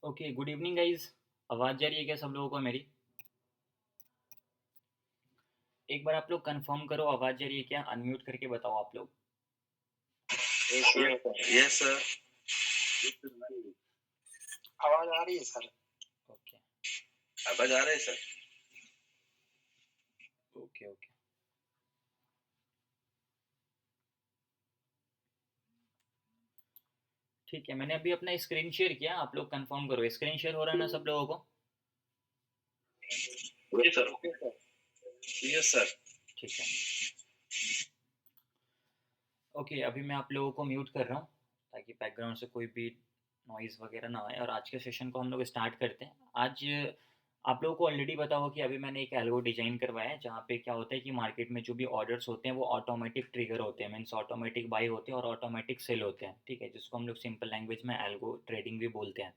Okay, good evening guys. आवाज़ जा रही है क्या सब लोगों को मेरी? एक बार आप लोग कंफर्म करो, आवाज़ जा रही है क्या? अनम्यूट करके बताओ आप लोग। Yes sir. Yes sir. आवाज आ रही है सर। ओके आवाज आ रही है सर। Okay okay. ठीक है, मैंने अभी अपना स्क्रीन शेयर किया, आप लोग कंफर्म करो। स्क्रीन शेयर हो रहा है ना सब लोगों को? Yes sir. Yes sir. ठीक है। ओके, अभी मैं आप लोगों को म्यूट कर रहा हूँ ताकि बैकग्राउंड से कोई भी नॉइज़ वगैरह ना आए, और आज के सेशन को हम लोग स्टार्ट करते हैं। आज आप लोगों को ऑलरेडी पता हो कि अभी मैंने एक एल्गो डिज़ाइन करवाया है, जहाँ पे क्या होता है कि मार्केट में जो भी ऑर्डर्स होते हैं वो ऑटोमेटिक ट्रिगर होते हैं, मीन्स ऑटोमेटिक बाई होते हैं और ऑटोमेटिक सेल होते हैं। ठीक है, जिसको हम लोग सिंपल लैंग्वेज में एल्गो ट्रेडिंग भी बोलते हैं।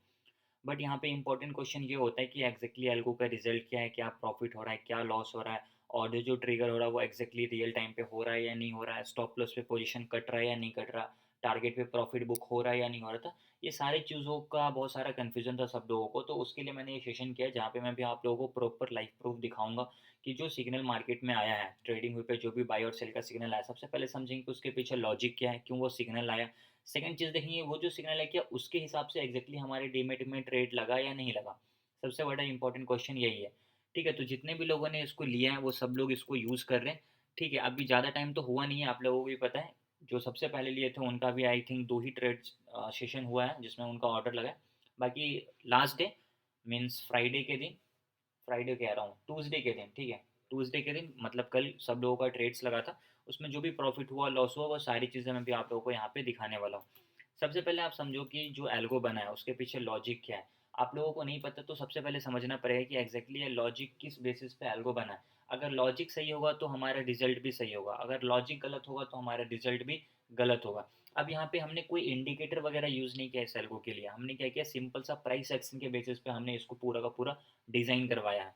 बट यहाँ पे इंपॉर्टेंट क्वेश्चन ये होता है कि एग्जैक्टली एल्गो का रिजल्ट क्या है, क्या प्रॉफिट हो रहा है, क्या लॉस हो रहा है, ऑर्डर जो ट्रिगर हो रहा है वो एग्जैक्टली रियल टाइम पे हो रहा है या नहीं हो रहा है, स्टॉप लॉस पे पोजीशन कट रहा है या नहीं कट रहा, टारगेट पे प्रॉफिट बुक हो रहा है या नहीं हो रहा था। ये सारी चीज़ों का बहुत सारा कन्फ्यूजन था सब लोगों को, तो उसके लिए मैंने ये सेशन किया जहाँ पे मैं भी आप लोगों को प्रॉपर लाइव प्रूफ दिखाऊंगा कि जो सिग्नल मार्केट में आया है, ट्रेडिंग हुई पे जो भी बाय और सेल का सिग्नल आया, सबसे पहले समझेंगे कि उसके पीछे लॉजिक क्या है, क्यों वो सिग्नल आया। सेकंड चीज़ देखेंगे वो जो सिग्नल है क्या उसके हिसाब से एग्जैक्टली हमारे डीमेट में ट्रेड लगा या नहीं लगा। सबसे बड़ा इंपॉर्टेंट क्वेश्चन यही है। ठीक है, तो जितने भी लोगों ने इसको लिया है वो सब लोग इसको यूज़ कर रहे हैं। ठीक है, अभी ज़्यादा टाइम तो हुआ नहीं है, आप लोगों को भी पता है। जो सबसे पहले लिए थे उनका भी I think 2 he trade session हुआ है जिसमें उनका ऑर्डर लगा है। बाकी लास्ट डे मीन्स फ्राइडे के दिन, फ्राइडे कह रहा हूँ, ट्यूसडे के दिन, ठीक है, ट्यूसडे के दिन मतलब कल सब लोगों का ट्रेड्स लगा था। उसमें जो भी प्रॉफिट हुआ लॉस हुआ वो सारी चीज़ें मैं भी आप लोगों को यहाँ पे दिखाने वाला हूँ। सबसे पहले आप समझो कि जो एल्गो बना है उसके पीछे लॉजिक क्या है। आप लोगों को नहीं पता तो सबसे पहले समझना पड़ेगा कि एग्जैक्टली ये लॉजिक किस बेसिस पे एल्गो बना है। अगर लॉजिक सही होगा तो हमारा रिजल्ट भी सही होगा, अगर लॉजिक गलत होगा तो हमारा रिजल्ट भी गलत होगा। अब यहाँ पे हमने कोई इंडिकेटर वगैरह यूज़ नहीं किया इस एल्गो के लिए, हमने क्या किया, सिंपल सा प्राइस एक्शन के बेसिस पे हमने इसको पूरा का पूरा डिज़ाइन करवाया है।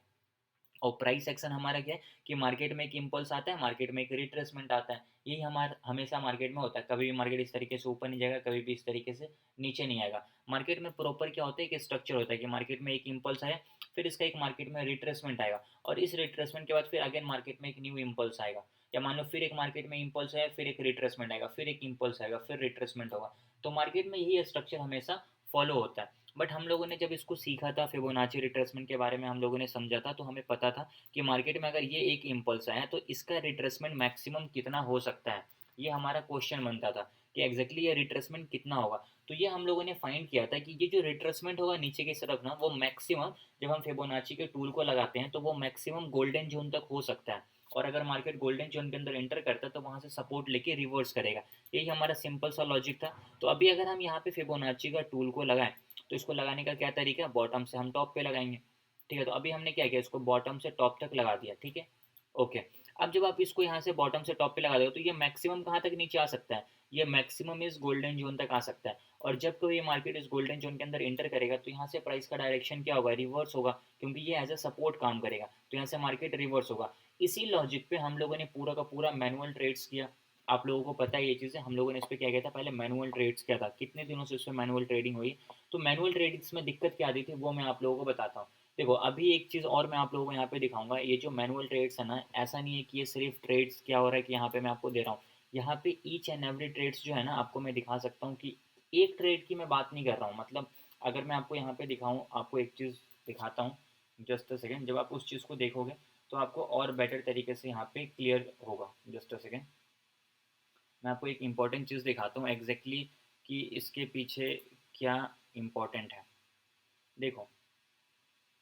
और प्राइस एक्शन हमारा क्या है कि मार्केट में एक इम्पल्स आता है, मार्केट में एक रिट्रेसमेंट आता है। यही हमारा हमेशा मार्केट में होता है, कभी भी मार्केट इस तरीके से ऊपर नहीं जाएगा, कभी भी इस तरीके से नीचे नहीं आएगा। मार्केट में प्रॉपर क्या होता है कि स्ट्रक्चर होता है कि मार्केट में एक इम्पल्स आया, फिर इसका एक मार्केट में रिट्रेसमेंट आएगा, और इस रिट्रेसमेंट के बाद फिर अगेन मार्केट में एक न्यू इम्पल्स आएगा। या मान लो फिर एक मार्केट में इम्पल्स आया, फिर एक रिट्रेसमेंट आएगा, फिर एक इम्पल्स आएगा, फिर रिट्रेसमेंट होगा। तो मार्केट में यही स्ट्रक्चर हमेशा फॉलो होता है। बट हम लोगों ने जब इसको सीखा था, फिबोनाची रिट्रेसमेंट के बारे में हम लोगों ने समझा था, तो हमें पता था कि मार्केट में अगर ये एक इम्पल्स आया तो इसका रिट्रेसमेंट मैक्सिमम कितना हो सकता है। ये हमारा क्वेश्चन बनता था कि एग्जैक्टली ये रिट्रेसमेंट कितना होगा। तो ये हम लोगों ने फाइंड किया था कि ये जो रिट्रेसमेंट होगा नीचे की तरफ ना, वो मैक्सिमम, जब हम फिबोनाची के टूल को लगाते हैं तो वो मैक्सिमम गोल्डन जोन तक हो सकता है। और अगर मार्केट गोल्डन जोन के अंदर एंटर करता है तो वहाँ से सपोर्ट लेके रिवर्स करेगा। यही हमारा सिंपल सा लॉजिक था। तो अभी अगर हम यहाँ पे फिबोनाची का टूल को लगाएं तो इसको लगाने का क्या तरीका है, बॉटम से हम टॉप पे लगाएंगे। ठीक है, तो अभी हमने क्या किया, इसको बॉटम से टॉप तक लगा दिया। ठीक है, ओके। अब जब आप इसको यहाँ से बॉटम से टॉप पे लगा दो तो ये मैक्सिमम कहाँ तक नीचे आ सकता है, ये मैक्सिमम इस गोल्डन जोन तक आ सकता है। और जब कोई ये मार्केट इस गोल्डन जोन के अंदर इंटर करेगा तो यहाँ से प्राइस का डायरेक्शन क्या होगा, रिवर्स होगा, क्योंकि ये एज अ सपोर्ट काम करेगा, तो यहाँ से मार्केट रिवर्स होगा। इसी लॉजिक पे हम लोगों ने पूरा का पूरा मैनुअल ट्रेड्स किया। आप लोगों को पता है ये चीज़ें, हम लोगों ने इस पर क्या किया था, पहले मैनुअल ट्रेड्स किया था, कितने दिनों से इस पर मैनुअल ट्रेडिंग हुई। तो मैनुअल ट्रेडिंग्स में दिक्कत क्या आती थी वो मैं आप लोगों को बताता हूँ। देखो, अभी एक चीज़ और मैं आप लोगों को यहाँ पे दिखाऊंगा, ये जो मैनुअल ट्रेड्स है ना, ऐसा नहीं है कि ये सिर्फ ट्रेड्स क्या हो रहा है कि यहाँ पे मैं आपको दे रहा हूँ। यहाँ पे ईच एंड एवरी ट्रेड्स जो है ना आपको मैं दिखा सकता हूँ कि एक ट्रेड की मैं बात नहीं कर रहा हूँ। मतलब अगर मैं आपको यहाँ पे दिखाऊँ, आपको एक चीज़ दिखाता हूँ, जस्ट अ सेकेंड, जब आप उस चीज़ को देखोगे तो आपको और बेटर तरीके से यहाँ पे क्लियर होगा। जस्ट अ सेकेंड, मैं आपको एक इम्पॉर्टेंट चीज़ दिखाता हूँ एग्जैक्टली कि इसके पीछे क्या इम्पोर्टेंट है। देखो,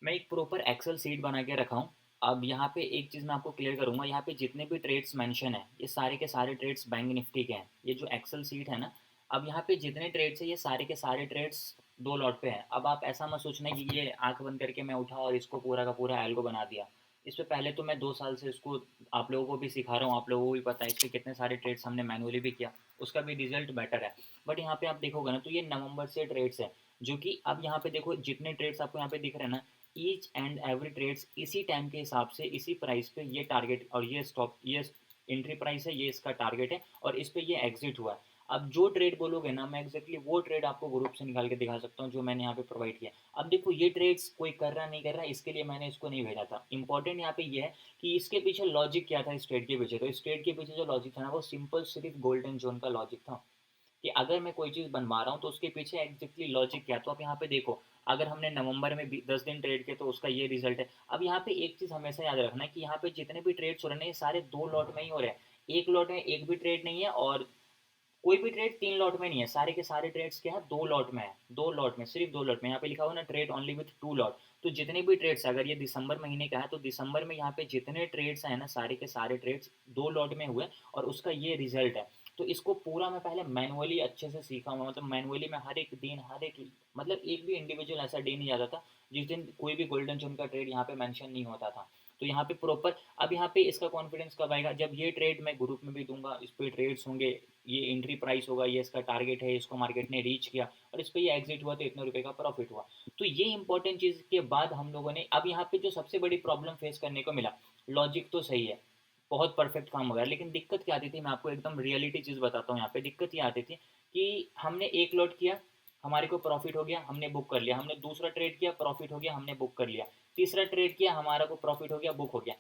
मैं एक प्रॉपर एक्सेल सीट बना के रखा हूँ। अब यहाँ पे एक चीज़ मैं आपको क्लियर करूँगा, यहाँ पे जितने भी ट्रेड्स मेंशन है ये सारे के सारे ट्रेड्स बैंक निफ्टी के हैं। ये जो एक्सेल सीट है ना, अब यहाँ पे जितने ट्रेड्स है ये सारे के सारे ट्रेड्स दो लॉट पे हैं। अब आप ऐसा मत सोचना कि ये आंख बंद करके मैं उठा और इसको पूरा का पूरा एल्गो बना दिया। इस पे पहले तो मैं 2 साल से इसको आप लोगों को भी सिखा रहा हूँ, आप लोगों को भी पता है इस पर कितने सारे ट्रेड्स हमने मैनुअली भी किया, उसका भी रिजल्ट बेटर है। बट यहाँ पे आप देखोगे ना तो ये नवंबर से ट्रेड्स है, जो कि अब यहाँ पे देखो जितने ट्रेड्स आपको यहाँ पे दिख रहे हैं ना, ईच एंड एवरी ट्रेड्स इसी टाइम के हिसाब से इसी प्राइस पे ये टारगेट और ये स्टॉप, ये एंट्री प्राइस है, ये इसका टारगेट है और इस पे ये एग्जिट हुआ है। अब जो ट्रेड बोलोगे ना, मैं एक्जैक्टली वो ट्रेड आपको ग्रुप से निकाल के दिखा सकता हूँ जो मैंने यहाँ पे प्रोवाइड किया। अब देखो ये ट्रेड्स कोई कर रहा नहीं कर रहा, इसके लिए मैंने इसको नहीं भेजा था। इंपॉर्टेंट यहाँ पे ये है कि इसके पीछे लॉजिक क्या था इस ट्रेड के पीछे। तो इस ट्रेड के पीछे जो लॉजिक था ना, वो सिंपल सिर्फ गोल्डन जोन का लॉजिक था कि अगर मैं कोई चीज़ बनवा रहा हूँ तो उसके पीछे एग्जैक्टली लॉजिक क्या। तो आप यहाँ पे देखो, अगर हमने नवंबर में 10 दिन ट्रेड किए तो उसका ये रिजल्ट है। अब यहाँ पे एक चीज़ हमेशा याद रखना है कि यहाँ पे जितने भी ट्रेड्स हो रहे हैं ये सारे 2 लॉट में ही हो रहे हैं। एक लॉट में एक भी ट्रेड नहीं है, और कोई भी ट्रेड 3 लॉट में नहीं है। सारे के सारे ट्रेड्स क्या है, 2 लॉट में है। 2 लॉट में, सिर्फ 2 लॉट में। यहाँ पे लिखा हुआ ना, ट्रेड ओनली विथ 2 लॉट। तो जितने भी ट्रेड्स, अगर ये दिसंबर महीने का है तो दिसंबर में यहाँ पे जितने ट्रेड्स हैं ना, सारे के सारे ट्रेड्स 2 लॉट में हुए, और उसका ये रिजल्ट है। तो इसको पूरा मैं पहले मैनुअली अच्छे से सीखा हुआ, मतलब मैनुअली मैं हर एक दिन, हर एक, मतलब एक भी इंडिविजुअल ऐसा डे नहीं जाता था जिस दिन कोई भी गोल्डन जोन का ट्रेड यहाँ पे मेंशन नहीं होता था। तो यहाँ पे प्रॉपर, अब यहाँ पे इसका कॉन्फिडेंस कब आएगा, जब ये ट्रेड मैं ग्रुप में भी दूंगा, इस पे ट्रेड्स होंगे, ये एंट्री प्राइस होगा, ये इसका टारगेट है, इसको मार्केट ने रीच किया और इस पर ये एग्जिट हुआ तो इतने रुपए का प्रॉफिट हुआ। तो ये इंपॉर्टेंट चीज़ के बाद हम लोगों ने, अब यहाँ पे जो सबसे बड़ी प्रॉब्लम फेस करने को मिला, लॉजिक तो सही है, बहुत परफेक्ट काम हो गया, लेकिन दिक्कत क्या आती थी, मैं आपको एकदम रियलिटी चीज़ बताता हूँ। यहाँ पे दिक्कत ये आती थी कि हमने एक लॉट किया, हमारे को प्रॉफिट हो गया, हमने बुक कर लिया। हमने दूसरा ट्रेड किया, प्रॉफिट हो गया, हमने बुक कर लिया। तीसरा ट्रेड किया, हमारा को प्रॉफिट हो गया, बुक हो गया।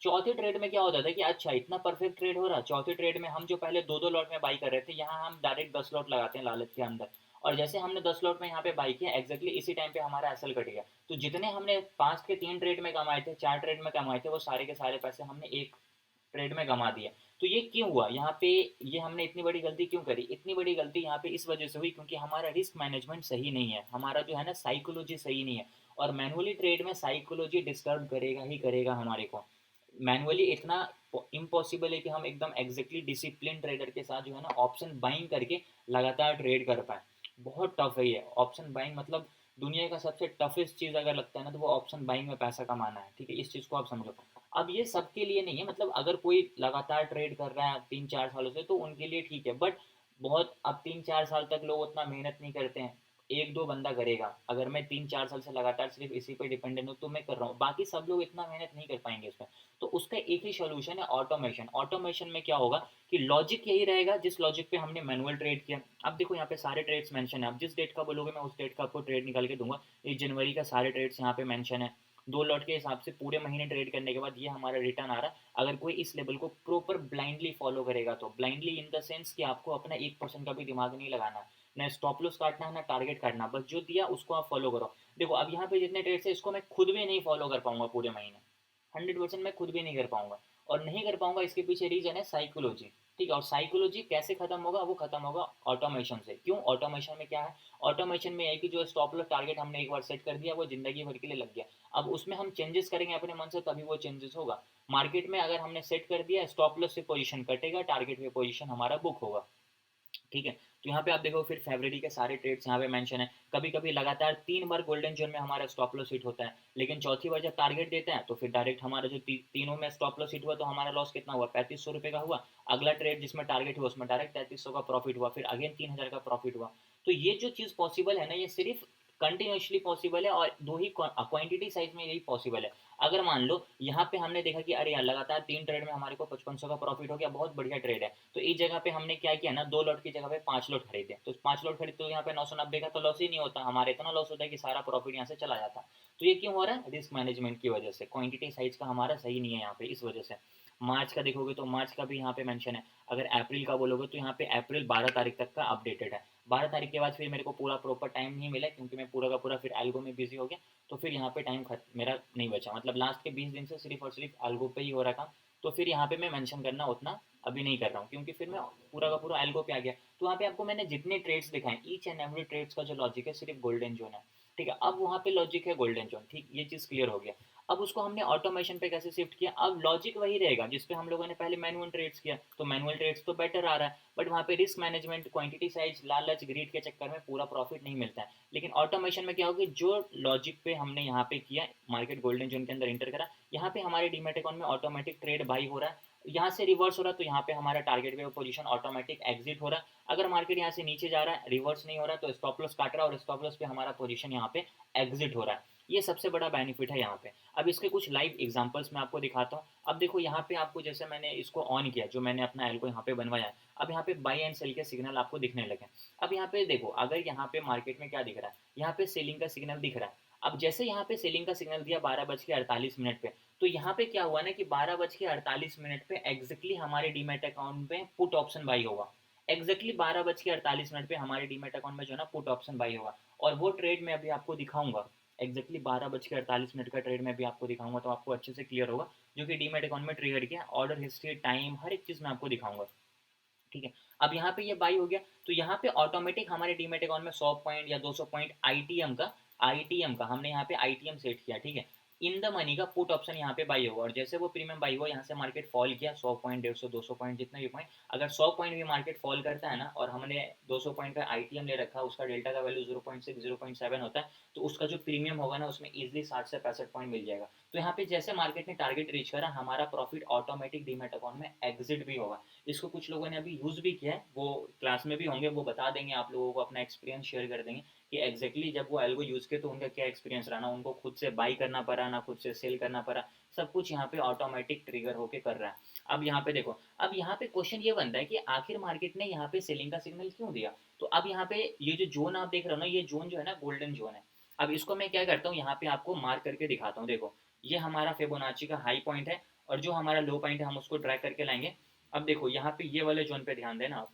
चौथे ट्रेड में क्या होता था कि अच्छा इतना परफेक्ट ट्रेड हो रहा, चौथे ट्रेड में हम जो पहले 2-2 लॉट में बाई कर रहे थे, यहाँ हम डायरेक्ट 10 लॉट लगाते हैं लालच के अंदर। और जैसे हमने 10 लॉट में यहाँ पे बाई किया, एक्जैक्टली इसी टाइम पे हमारा एसएल कट गया। तो जितने हमने 5 के 3 ट्रेड में कमाए थे, 4 ट्रेड में कमाए थे, वो सारे के सारे पैसे हमने एक ट्रेड में गंवा दिया। तो ये क्यों हुआ यहाँ पे, ये हमने इतनी बड़ी गलती क्यों करी? इतनी बड़ी गलती यहाँ पे इस वजह से हुई क्योंकि हमारा रिस्क मैनेजमेंट सही नहीं है, हमारा जो है ना साइकोलॉजी सही नहीं है। और मैनुअली ट्रेड में साइकोलॉजी डिस्टर्ब करेगा ही करेगा हमारे को। मैनुअली इतना इम्पॉसिबल है कि हम एकदम एग्जैक्टली डिसिप्लिन ट्रेडर के साथ जो है ना ऑप्शन बाइंग करके लगातार ट्रेड कर पाए। बहुत टफ है ये ऑप्शन बाइंग, मतलब दुनिया का सबसे टफेस्ट चीज़ अगर लगता है ना तो वो ऑप्शन बाइंग में पैसा कमाना है। ठीक है, इस चीज़ को आप समझो। अब ये सबके लिए नहीं है, मतलब अगर कोई लगातार ट्रेड कर रहा है 3-4 सालों से तो उनके लिए ठीक है, बट बहुत, अब 3-4 साल तक लोग उतना मेहनत नहीं करते हैं। एक दो बंदा करेगा, अगर मैं 3-4 साल से लगातार सिर्फ इसी पे डिपेंडेंट हूँ तो मैं कर रहा हूँ, बाकी सब लोग इतना मेहनत नहीं कर पाएंगे इसमें। तो उसका एक ही सोल्यूशन है, ऑटोमेशन। ऑटोमेशन में क्या होगा कि लॉजिक यही रहेगा जिस लॉजिक पे हमने मैनुअल ट्रेड किया। अब देखो यहाँ पे सारे ट्रेड्स मेंशन है, आप जिस डेट का बोलोगे मैं उस डेट का आपको ट्रेड निकाल के दूंगा। 1 जनवरी का सारे ट्रेड्स यहाँ पे मेंशन है। 2 लॉट के हिसाब से पूरे महीने ट्रेड करने के बाद ये हमारा रिटर्न आ रहा है। अगर कोई इस लेवल को प्रॉपर ब्लाइंडली फॉलो करेगा, तो ब्लाइंडली इन द सेंस कि आपको अपना 1% का भी दिमाग नहीं लगाना, ना स्टॉप लॉस काटना है ना टारगेट काटना, बस जो दिया उसको आप फॉलो करो। देखो अब यहाँ पे जितने ट्रेड्स है इसको मैं खुद भी नहीं फॉलो कर पाऊंगा पूरे महीने, 100% मैं खुद भी नहीं कर पाऊंगा। और नहीं कर पाऊंगा इसके पीछे रीजन है साइकोलॉजी। ठीक है, और साइकोलॉजी कैसे खत्म होगा, वो खत्म होगा ऑटोमेशन से। क्यों? ऑटोमेशन में क्या है, ऑटोमेशन में है कि जो स्टॉप लॉस टारगेट हमने एक बार सेट कर दिया वो जिंदगी भर के लिए लग गया। अब उसमें हम चेंजेस करेंगे अपने मन से तभी वो चेंजेस होगा। मार्केट में अगर हमने सेट कर दिया, स्टॉप लॉस से पोजीशन कटेगा, टारगेट पे पोजीशन हमारा बुक होगा। ठीक है, तो यहाँ पे आप देखो फिर फरवरी के सारे ट्रेड्स यहाँ पे मेंशन है। कभी कभी लगातार 3 बार गोल्डन जोन में हमारा स्टॉप लॉस हिट होता है, लेकिन चौथी बार जब टारगेट देते हैं तो फिर डायरेक्ट हमारा जो तीनों में स्टॉप लॉस हिट हुआ तो हमारा लॉस कितना हुआ, 3500 रुपये का हुआ। अगला ट्रेड जिसमें टारगेट हुआ उसमें डायरेक्ट 3300 का प्रॉफिट हुआ, फिर अगेन 3000 का प्रॉफिट हुआ। तो ये जो चीज़ पॉसिबल है ना, ये सिर्फ कंटिन्यूसली पॉसिबल है, और दो ही क्वांटिटी साइज में यही पॉसिबल है। अगर मान लो यहाँ पे हमने देखा कि अरे यार लगातार 3 ट्रेड में हमारे को 5500 का प्रॉफिट हो गया, बहुत बढ़िया ट्रेड है, तो इस जगह पे हमने क्या किया ना, 2 लॉट की जगह पे 5 लॉट खरीदे, तो 5 लॉट खरीदे तो यहाँ पे 990 का तो लॉस ही नहीं होता, हमारा इतना लॉस होता है कि सारा प्रॉफिट यहाँ से चला जाता। तो ये क्यों हो रहा है? रिस्क मैनेजमेंट की वजह से, क्वांटिटी साइज का हमारा सही नहीं है यहाँ पे, इस वजह से। मार्च का देखोगे तो मार्च का भी यहाँ पे मेंशन है। अगर अप्रैल का बोलोगे तो यहाँ पे अप्रैल 12 तारीख तक का अपडेटेड है। 12 तारीख के बाद फिर मेरे को पूरा प्रॉपर टाइम नहीं मिला क्योंकि मैं पूरा का पूरा फिर एल्गो में बिजी हो गया। तो फिर यहाँ पे टाइम मेरा नहीं बचा, मतलब लास्ट के 20 दिन से सिर्फ और सिर्फ एल्गो पे ही हो रहा था। तो फिर यहाँ पे मैं मेंशन करना उतना अभी नहीं कर रहा हूँ क्योंकि फिर मैं पूरा का पूरा एल्गो पे आ गया। तो वहाँ पे आपको मैंने जितने ट्रेड्स दिखाए, ईच एंड एवरी ट्रेड्स का जो लॉजिक है सिर्फ गोल्डन जोन है। ठीक है, अब वहाँ पे लॉजिक है गोल्डन जोन, ठीक, ये चीज़ क्लियर हो गया। अब उसको हमने ऑटोमेशन पे कैसे शिफ्ट किया, अब लॉजिक वही रहेगा जिसपे हम लोगों ने पहले मैनुअल ट्रेड्स किया, तो मैनुअल ट्रेड्स तो बेटर आ रहा है, बट वहाँ पे रिस्क मैनेजमेंट, क्वांटिटी साइज, लालच, ग्रीड के चक्कर में पूरा प्रॉफिट नहीं मिलता है। लेकिन ऑटोमेशन में क्या होगी, जो लॉजिक पे हमने यहाँ पे किया, मार्केट गोल्डन जोन के अंदर इंटर करा, यहाँ पे हमारे डीमेट अकाउंट में ऑटोमेटिक ट्रेड बाई हो रहा है, यहाँ से रिवर्स हो रहा है तो यहाँ पे हमारा टारगेट पे पोजीशन ऑटोमेटिक एग्जिट हो रहा है। अगर मार्केट यहाँ से नीचे जा रहा है, रिवर्स नहीं हो रहा, तो स्टॉप लॉस काट रहा है और स्टॉप लॉस पे हमारा पोजीशन यहाँ पे एग्जिट हो रहा है। ये सबसे बड़ा बेनिफिट है यहाँ पे। अब इसके कुछ लाइव एग्जांपल्स मैं आपको दिखाता हूँ। अब देखो यहाँ पे आपको, जैसे मैंने इसको ऑन किया, जो मैंने अपना एल्गो यहाँ पे बनवाया है, अब यहाँ पे बाई एंड सेल के सिग्नल आपको दिखने लगे। अब यहाँ पे देखो, अगर यहाँ पे मार्केट में क्या दिख रहा है, यहाँ पे सेलिंग का सिग्नल दिख रहा है। अब जैसे यहाँ पे सेलिंग का सिग्नल दिया 12:48 पे, तो यहाँ पे क्या हुआ ना कि 12:48 पे एग्जैक्टली हमारे डीमेट अकाउंट में पुट ऑप्शन बाई होगा। एग्जैक्टली 12:48 पे हमारे डीमेट अकाउंट में जो है ना पुट ऑप्शन बाई होगा। और वो ट्रेड मैं अभी आपको दिखाऊंगा, एग्जैक्टली 12:48 का ट्रेड में भी आपको दिखाऊंगा, तो आपको अच्छे से क्लियर होगा, जो कि डीमेट अकाउंट में ट्रिगर किया, ऑर्डर हिस्ट्री, टाइम, हर एक चीज़ मैं आपको दिखाऊंगा। ठीक है। अब यहाँ पे ये बाई हो गया, तो यहाँ पे ऑटोमेटिक हमारे डीमेट अकाउंट में 100 पॉइंट या 200 पॉइंट आईटीएम का हमने यहाँ पे आईटीएम सेट किया। ठीक है। इन द मनी का पुट ऑप्शन यहाँ पे बाई होगा, और जैसे वो प्रीमियम बाई हुआ, यहाँ से मार्केट फॉल किया 100 पॉइंट, 150, 200 पॉइंट, जितने भी पॉइंट, अगर 100 पॉइंट भी मार्केट फॉल करता है ना, और हमने 200 पॉइंट का आईटीएम ले रखा, उसका डेल्टा का वैल्यू 0.6, 0.7 होता है, तो उसका जो प्रीमियम होगा ना, उसमें इजिली 60 से 65 पॉइंट मिल जाएगा। तो यहाँ पे जैसे मार्केट ने टारगेट रीच करा, हमारा प्रॉफिट ऑटोमेटिक डीमेट अकाउंट में एग्जिट भी होगा। इसको कुछ लोगों ने अभी यूज़ भी किया है, वो क्लास में भी होंगे, वो बता देंगे आप लोगों को, अपना एक्सपीरियंस शेयर कर देंगे कि एग्जैक्टली जब वो एल्गो यूज़ किए तो उनका क्या एक्सपीरियंस रहा, ना उनको खुद से बाई करना पड़ा, ना खुद से सेल करना पड़ा, सब कुछ यहाँ पे ऑटोमेटिक ट्रिगर होके कर रहा है। अब यहाँ पे देखो, अब यहाँ पे क्वेश्चन ये बनता है कि आखिर मार्केट ने यहाँ पे सेलिंग का सिग्नल क्यों दिया। तो अब यहाँ पे ये जो जोन आप देख रहे हो ना, ये जोन जो है ना, गोल्डन जोन है। अब इसको मैं क्या करता हूँ, यहाँ पे आपको मार्क करके दिखाता हूँ। देखो, ये हमारा फिबोनाची का हाई पॉइंट है, और जो हमारा लो पॉइंट है हम उसको ड्रैग करके लाएंगे। अब देखो यहाँ पे ये वाले जोन पे ध्यान देना आप,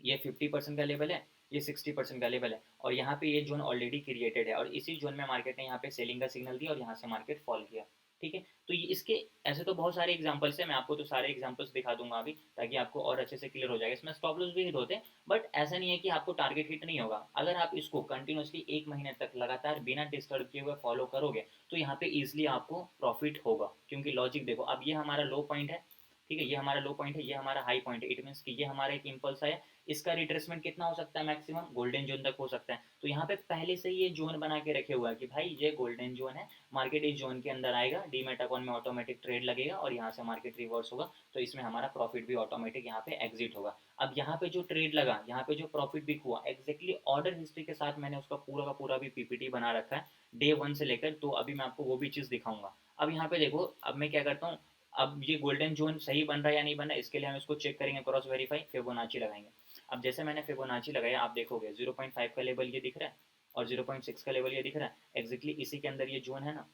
ये 50% का लेवल है, ये 60% का लेवल है, और यहाँ पे ये जोन ऑलरेडी क्रिएटेड है, और इसी जोन में मार्केट ने यहाँ पे सेलिंग का सिग्नल दिया और यहाँ से मार्केट फॉल किया। ठीक है। तो ये इसके ऐसे तो बहुत सारे एग्जांपल्स हैं, मैं आपको तो सारे एग्जांपल्स दिखा दूंगा अभी, ताकि आपको और अच्छे से क्लियर हो जाएगा। इसमें स्टॉप लॉस भी हिट होते हैं, बट ऐसा नहीं है कि आपको टारगेट हिट नहीं होगा। अगर आप इसको कंटिन्यूसली 1 महीने तक लगातार बिना डिस्टर्ब किए हुए फॉलो करोगे, तो यहाँ पे ईजिली आपको प्रॉफिट होगा। क्योंकि लॉजिक देखो, अब ये हमारा लो पॉइंट है, ठीक है, ये हमारा लो पॉइंट है, ये हमारा हाई पॉइंट है, इट मीन कि ये हमारा एक इम्पल्स है, इसका रिट्रेसमेंट कितना हो सकता है, मैक्सिमम गोल्डन जोन तक हो सकता है। तो यहाँ पे पहले से ये जोन बना के रखे हुआ है कि भाई ये गोल्डन जोन है, मार्केट इस जोन के अंदर आएगा, डीमेट अकाउंट में ऑटोमेटिक ट्रेड लगेगा, और यहाँ से मार्केट रिवर्स होगा, तो इसमें हमारा प्रॉफिट भी ऑटोमेटिक यहाँ पे एग्जिट होगा। अब यहाँ पे जो ट्रेड लगा, यहाँ पे जो प्रॉफिट भी हुआ, एग्जैक्टली ऑर्डर हिस्ट्री के साथ मैंने उसका पूरा का पूरा भी पीपीटी बना रखा है, डे 1 से लेकर, तो अभी मैं आपको वो भी चीज़ दिखाऊंगा। अब यहाँ पे देखो, अब मैं क्या करता हूँ, अब ये गोल्डन जोन सही बन रहा है या नहीं बन रहा है, इसके लिए हम इसको चेक करेंगे, क्रॉस वेरीफाई, फिबोनाची लगाएंगे। अब जैसे मैंने फिबोनाची लगाया, आप देखोगे 0.5 का लेवल ये दिख रहा है, और 0.6 का लेवल ये दिख रहा है, एग्जैक्टली इसी के अंदर ये जोन है ना।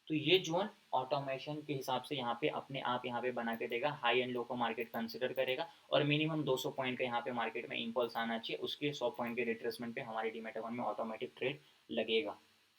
तो ये जोन ऑटोमेशन के हिसाब से यहाँ पे अपने आप यहाँ पे बना के देगा, हाई एंड लो को मार्केट कंसिडर करेगा, और मिनिमम 200 पॉइंट का यहाँ पे मार्केट में इम्पल्स आना चाहिए, उसके 100 पॉइंट के रिट्रेसमेंट पे हमारे डीमेट अकाउंट में ऑटोमेटिक ट्रेड लगेगा।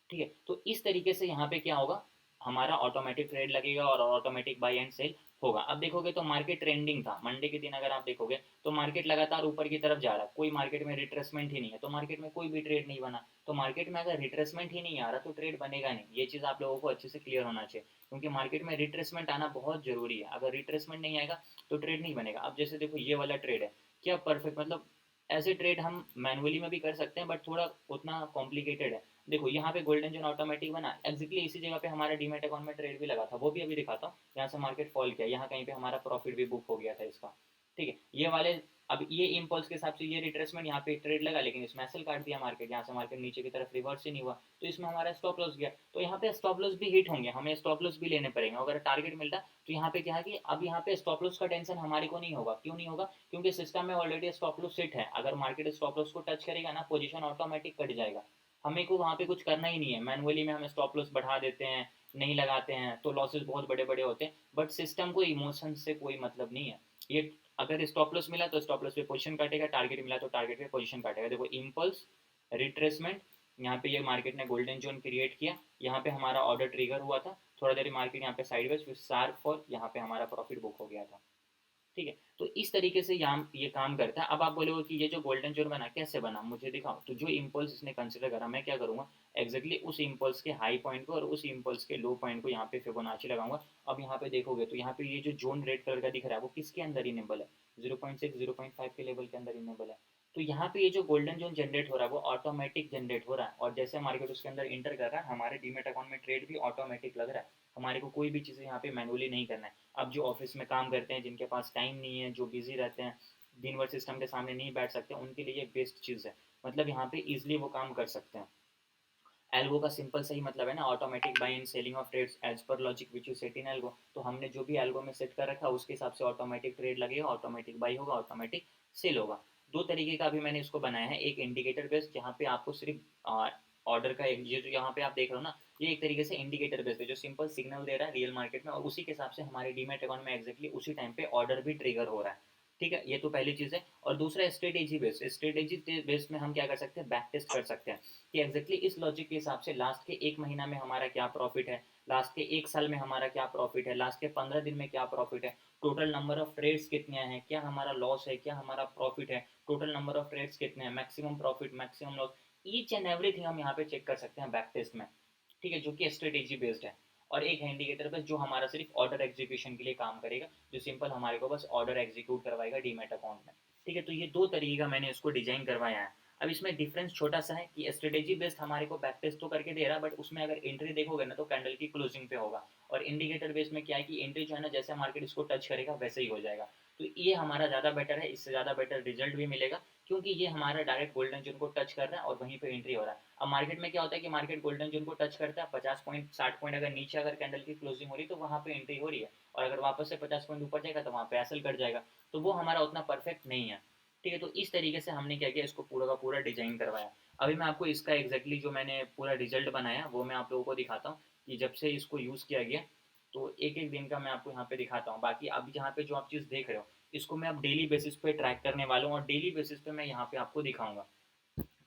ठीक है। तो इस तरीके से यहाँ पे क्या होगा, हमारा ऑटोमेटिक ट्रेड लगेगा और ऑटोमेटिक बाई एंड सेल होगा। अब देखोगे तो मार्केट ट्रेंडिंग था मंडे के दिन, अगर आप देखोगे तो मार्केट लगातार ऊपर की तरफ जा रहा है, कोई मार्केट में रिट्रेसमेंट ही नहीं है, तो मार्केट में कोई भी ट्रेड नहीं बना। तो मार्केट में अगर रिट्रेसमेंट ही नहीं आ रहा तो ट्रेड बनेगा नहीं, ये चीज़ आप लोगों को अच्छे से क्लियर होना चाहिए, क्योंकि मार्केट में रिट्रेसमेंट आना बहुत जरूरी है। अगर रिट्रेसमेंट नहीं आएगा तो ट्रेड नहीं बनेगा। अब जैसे देखो, ये वाला ट्रेड है, क्या परफेक्ट, मतलब ऐसे ट्रेड हम मैनुअली में भी कर सकते हैं, बट थोड़ा उतना कॉम्प्लिकेटेड है। देखो यहाँ पे गोल्डन जोन ऑटोमेटिक बना, एग्जैक्टली इसी जगह पे हमारा डीमेट अकाउंट में ट्रेड भी लगा था, वो भी अभी दिखाता हूँ। यहाँ से मार्केट फॉल किया, यहाँ कहीं पे हमारा प्रॉफिट भी बुक हो गया था इसका। ठीक है, ये वाले, अब ये इम्पल्स के हिसाब से ये रिट्रेसमेंट, यहाँ पे ट्रेड लगा, लेकिन इसमें एसएल काट दिया मार्केट, यहाँ से मार्केट नीचे की तरफ रिवर्स ही नहीं हुआ, तो इसमें हमारा स्टॉप लॉस गया। तो यहाँ पे स्टॉप लॉस भी हिट होंगे, हमें स्टॉप लॉस भी लेने पड़ेंगे अगर टारगेट मिलता। तो यहाँ पे क्या है कि अब यहाँ पे स्टॉप लॉस का टेंशन हमारे को नहीं होगा। क्यों नहीं होगा? क्योंकि सिस्टम में ऑलरेडी स्टॉप लॉस सेट है, अगर मार्केट स्टॉप लॉस को टच करेगा ना, पोजीशन ऑटोमेटिक कट जाएगा, हमें को वहाँ पे कुछ करना ही नहीं है। मैनुअली में हम स्टॉप लॉस बढ़ा देते हैं, नहीं लगाते हैं, तो लॉसेस बहुत बड़े बड़े होते हैं, बट सिस्टम को इमोशन से कोई मतलब नहीं है। ये अगर स्टॉप लॉस मिला तो स्टॉप लॉस पे पोजीशन काटेगा, टारगेट मिला तो टारगेट पे पोजीशन काटेगा। देखो, इम्पल्स, रिट्रेसमेंट, यहाँ पे ये मार्केट ने गोल्डन जोन क्रिएट किया, यहाँ पे हमारा ऑर्डर ट्रिगर हुआ था, थोड़ा देर मार्केट यहाँ पे साइडवेज, फिर शार्प फॉल, यहाँ पे हमारा प्रॉफिट बुक हो गया था। ठीक है। तो इस तरीके से यहाँ ये काम करता है। अब आप बोलोगे कि ये जो गोल्डन जोन बना कैसे बना, मुझे दिखाओ। तो जो इम्पल्स इसने कंसिडर करा, मैं क्या करूँगा, एक्जैक्टली उस इम्पल्स के हाई पॉइंट को और उस इम्पल्स के लो पॉइंट को यहाँ पे फिबोनाची लगाऊंगा। अब यहाँ पे देखोगे तो यहाँ पे ये जो जोन रेड कलर का दिख रहा है, वो किसके अंदर इनेबल है, 0.6 0.5 के लेवल के अंदर इनेबल है। तो यहाँ पे ये जो गोल्डन जोन जनरेट हो रहा है वो ऑटोमेटिक जनरेट हो रहा है, और जैसे मार्केट उसके अंदर इंटर कर रहा है, हमारे डीमेट अकाउंट में ट्रेड भी ऑटोमेटिक लग रहा है, हमारे को कोई भी चीज़ यहाँ पे मैनुअली नहीं करना है। अब जो ऑफिस में काम करते हैं, जिनके पास टाइम नहीं है, जो बिजी रहते हैं, दिन भर सिस्टम के सामने नहीं बैठ सकते, उनके लिए बेस्ट चीज़ है, मतलब यहाँ पे इजिली वो काम कर सकते हैं। एल्गो का सिंपल सही मतलब है ना automatic buy and selling of trades as per logic which you set in algo. तो हमने जो भी एल्गो में सेट कर रखा है उसके हिसाब से ऑटोमेटिक ट्रेड लगेगा, ऑटोमेटिक बाई होगा, ऑटोमेटिक सेल होगा। दो तरीके का अभी मैंने इसको बनाया है, एक इंडिकेटर बेस्ड जहाँ पे आपको सिर्फ ऑर्डर का ये जो यहाँ पे आप देख रहे हो ना, ये एक तरीके से इंडिकेटर बेस्ड है जो सिंपल सिग्नल दे रहा है रियल मार्केट में, और उसी के हिसाब से हमारे डीमेट अकाउंट में एक्जैक्टली उसी टाइम पे ऑर्डर भी ट्रिगर हो रहा है। ठीक है, ये तो पहली चीज़ है। और दूसरा स्ट्रेटेजी बेस्ड, स्ट्रेटेजी बेस्ड में हम क्या कर सकते हैं, बैक टेस्ट कर सकते हैं कि एक्जैक्टली इस लॉजिक के हिसाब से लास्ट के एक महीना में हमारा क्या प्रॉफिट है, लास्ट के एक साल में हमारा क्या प्रॉफिट है, लास्ट के 15 दिन में क्या प्रॉफिट है, टोटल नंबर ऑफ ट्रेड्स कितने हैं, क्या हमारा लॉस है, क्या हमारा प्रॉफिट है, टोटल नंबर ऑफ ट्रेड्स कितने हैं, maximum profit, maximum loss, each and everything हम यहाँ पे चेक कर सकते हैं बैक टेस्ट में। ठीक है, जो कि स्ट्रेटेजी बेस्ड है। और एक है इंडिकेटर बेस्ड जो हमारा सिर्फ ऑर्डर एग्जीक्यूशन के लिए काम करेगा, जो सिंपल हमारे को बस ऑर्डर एग्जीक्यूट करवाएगा डीमेट अकाउंट में। ठीक है, तो ये दो तरीके का मैंने इसको डिजाइन करवाया है। अब इसमें डिफरेंस छोटा सा है कि स्ट्रेटेजी बेस्ड हमारे को बैक टेस्ट तो करके दे रहा है, बट उसमें अगर एंट्री देखोगे ना तो कैंडल की क्लोजिंग पे होगा। और इंडिकेटर बेस्ड में क्या है कि एंट्री जो है ना जैसे मार्केट इसको टच करेगा वैसे ही हो जाएगा। तो ये हमारा ज़्यादा बेटर है, इससे ज़्यादा बेटर रिजल्ट भी मिलेगा, क्योंकि ये हमारा डायरेक्ट गोल्डन जोन को टच कर रहा है और वहीं पे एंट्री हो रहा है। अब मार्केट में क्या होता है कि मार्केट गोल्डन जोन को टच करता है, 50 पॉइंट 60 पॉइंट अगर नीचे अगर कैंडल की क्लोजिंग हो रही है तो वहाँ पे एंट्री हो रही है, और अगर वापस से 50 पॉइंट ऊपर जाएगा तो वहाँ पे एसल कट जाएगा। तो वो हमारा उतना परफेक्ट नहीं है। ठीक है, तो इस तरीके से हमने क्या किया, इसको पूरा का पूरा डिजाइन करवाया। अभी मैं आपको इसका एग्जैक्टली जो मैंने पूरा रिजल्ट बनाया वो मैं आप लोगों को दिखाता हूँ कि जब से इसको यूज़ किया गया। तो एक एक दिन का मैं आपको यहाँ पे दिखाता हूँ। बाकी अभी यहाँ पे जो आप चीज़ देख रहे हो इसको मैं अब डेली बेसिस पे ट्रैक करने वाला हूँ, और डेली बेसिस पे मैं यहाँ पे आपको दिखाऊंगा।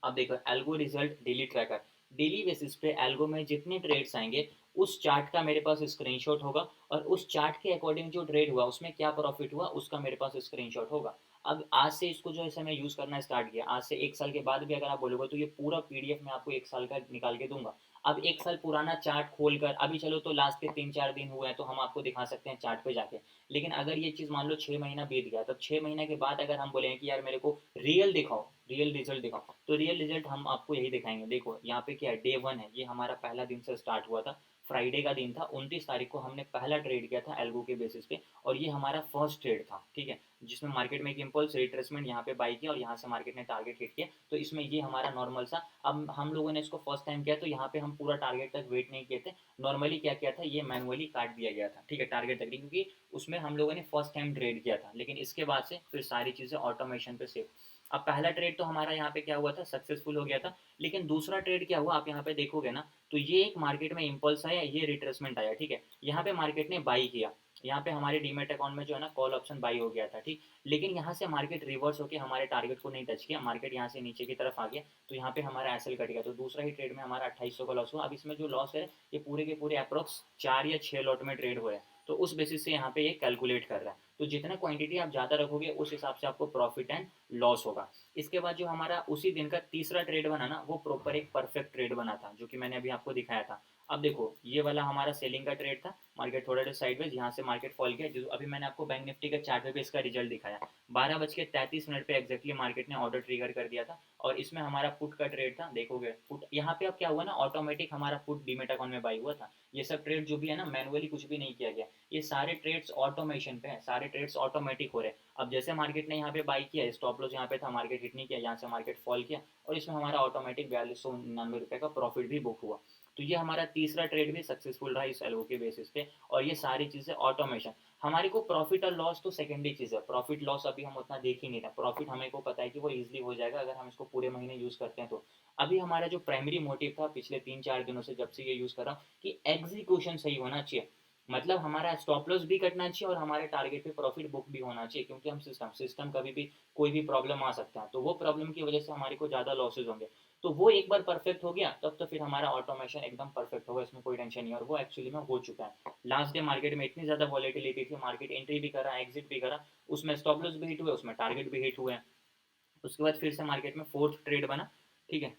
अब देखो algo result daily tracker, daily basis पे एल्गो में जितने ट्रेड्स आएंगे उस चार्ट का मेरे पास स्क्रीनशॉट होगा, और उस चार्ट के अकॉर्डिंग जो ट्रेड हुआ उसमें क्या प्रॉफिट हुआ उसका मेरे पास स्क्रीनशॉट होगा। अब आज से इसको जो है मैं यूज़ करना स्टार्ट किया, आज से एक साल के बाद भी अगर आप बोलोगे तो ये पूरा पीडीएफ मैं आपको एक साल का निकाल के दूंगा। अब एक साल पुराना चार्ट खोलकर अभी चलो तो लास्ट के 3 4 दिन हुए हैं तो हम आपको दिखा सकते हैं चार्ट पे जाके। लेकिन अगर ये चीज़ मान लो 6 महीना बीत गया, तब 6 महीने के बाद अगर हम बोलेंगे कि यार मेरे को रियल दिखाओ, रियल रिजल्ट दिखाओ, तो रियल रिजल्ट हम आपको यही दिखाएंगे। देखो यहाँ पे क्या है, डे 1 है, ये हमारा पहला दिन से स्टार्ट हुआ था, फ्राइडे का दिन था, 29 तारीख को हमने पहला ट्रेड किया था एल्गो के बेसिस पे, और ये हमारा फर्स्ट ट्रेड था। ठीक है, जिसमें मार्केट में एक इम्पल्स रिट्रेसमेंट यहाँ पे बाई किया और यहाँ से मार्केट ने टारगेट हिट किया, तो इसमें ये हमारा नॉर्मल सा। अब हम लोगों ने इसको फर्स्ट टाइम किया तो यहाँ पे हम पूरा टारगेट तक वेट नहीं किए थे, नॉर्मली क्या किया था, ये मैनुअली काट दिया गया था। ठीक है, टारगेट तक, क्योंकि उसमें हम लोगों ने फर्स्ट टाइम ट्रेड किया था, लेकिन इसके बाद से फिर सारी चीज़ें ऑटोमेशन पे सेव। अब पहला ट्रेड तो हमारा यहाँ पे क्या हुआ था, सक्सेसफुल हो गया था। लेकिन दूसरा ट्रेड क्या हुआ, आप यहाँ पे देखोगे ना तो ये एक मार्केट में इंपल्स आया, ये रिट्रेसमेंट आया। ठीक है, यहाँ पे मार्केट ने बाई किया, यहाँ पे हमारे डीमेट अकाउंट में जो है ना कॉल ऑप्शन बाई हो गया था। ठीक, लेकिन यहाँ से मार्केट रिवर्स होकर हमारे टारगेट को नहीं टच किया, मार्केट यहाँ से नीचे की तरफ आ गया, तो यहाँ पे हमारा एसएल कट गया, तो दूसरा ही ट्रेड में हमारा 2800 का लॉस हुआ। अब इसमें जो लॉस है ये पूरे के पूरे अप्रोक्स 4 या 6 लॉट में ट्रेड हुए हैं, तो उस बेसिस से यहाँ पे ये कैलकुलेट कर रहा है। तो जितना क्वांटिटी आप ज़्यादा रखोगे उस हिसाब से आपको प्रॉफिट एंड लॉस होगा। इसके बाद जो हमारा उसी दिन का तीसरा ट्रेड बना ना, वो प्रॉपर एक परफेक्ट ट्रेड बना था, जो कि मैंने अभी आपको दिखाया था। अब देखो ये वाला हमारा सेलिंग का ट्रेड था, मार्केट थोड़ा सा साइडवेज, यहाँ से मार्केट फॉल किया, जो अभी मैंने आपको बैंक निफ्टी के चार्ट पे भी इसका रिजल्ट दिखाया। 12:33 पे एक्जैक्टली मार्केट ने ऑर्डर ट्रिगर कर दिया था, और इसमें हमारा पुट का ट्रेड था। देखोगे पुट यहाँ पे अब क्या हुआ ना, ऑटोमेटिक हमारा पुट डीमेट अकाउंट में बाई हुआ था। ये सब ट्रेड जो भी है ना मैनुअली कुछ भी नहीं किया गया, ये सारे ट्रेड्स ऑटोमेशन पे है, सारे ट्रेड्स ऑटोमेटिक हो रहे हैं। अब जैसे मार्केट ने यहाँ पे बाई किया, स्टॉप लॉस यहाँ पे था, मार्केट हिट नहीं किया, यहाँ से मार्केट फॉल किया, और इसमें हमारा ऑटोमेटिक 4299 रुपये का प्रॉफिट भी बुक हुआ। तो ये हमारा तीसरा ट्रेड भी सक्सेसफुल रहा इस एलओ के बेसिस पे, और ये सारी चीज़ें ऑटोमेशन। हमारे को प्रॉफिट और लॉस तो सेकेंडरी चीज़ है, प्रॉफिट लॉस अभी हम उतना देख ही नहीं रहे। प्रॉफिट हमें को पता है कि वो इजीली हो जाएगा अगर हम इसको पूरे महीने यूज़ करते हैं तो। अभी हमारा जो प्राइमरी मोटिव था पिछले 3 4 दिनों से जब से ये यूज़ कर रहा हूँ, कि एग्जीक्यूशन सही होना चाहिए, मतलब हमारा स्टॉप लॉस भी कटना चाहिए और हमारे टारगेट पे प्रॉफिट बुक भी होना चाहिए, क्योंकि हम सिस्टम कभी भी कोई भी प्रॉब्लम आ सकता है, तो वो प्रॉब्लम की वजह से हमारे को ज़्यादा लॉसेज होंगे। तो वो एक बार परफेक्ट हो गया तब तो फिर हमारा ऑटोमेशन एकदम परफेक्ट होगा, इसमें कोई टेंशन नहीं है, और वो एक्चुअली में हो चुका है। लास्ट डे मार्केट में इतनी ज़्यादा वॉलेटिलिटी थी, मार्केट एंट्री भी करा, एग्जिट भी करा, उसमें स्टॉप लॉस भी हिट हुए, उसमें टारगेट भी हिट हुए। उसके बाद फिर से मार्केट में फोर्थ ट्रेड बना। ठीक है,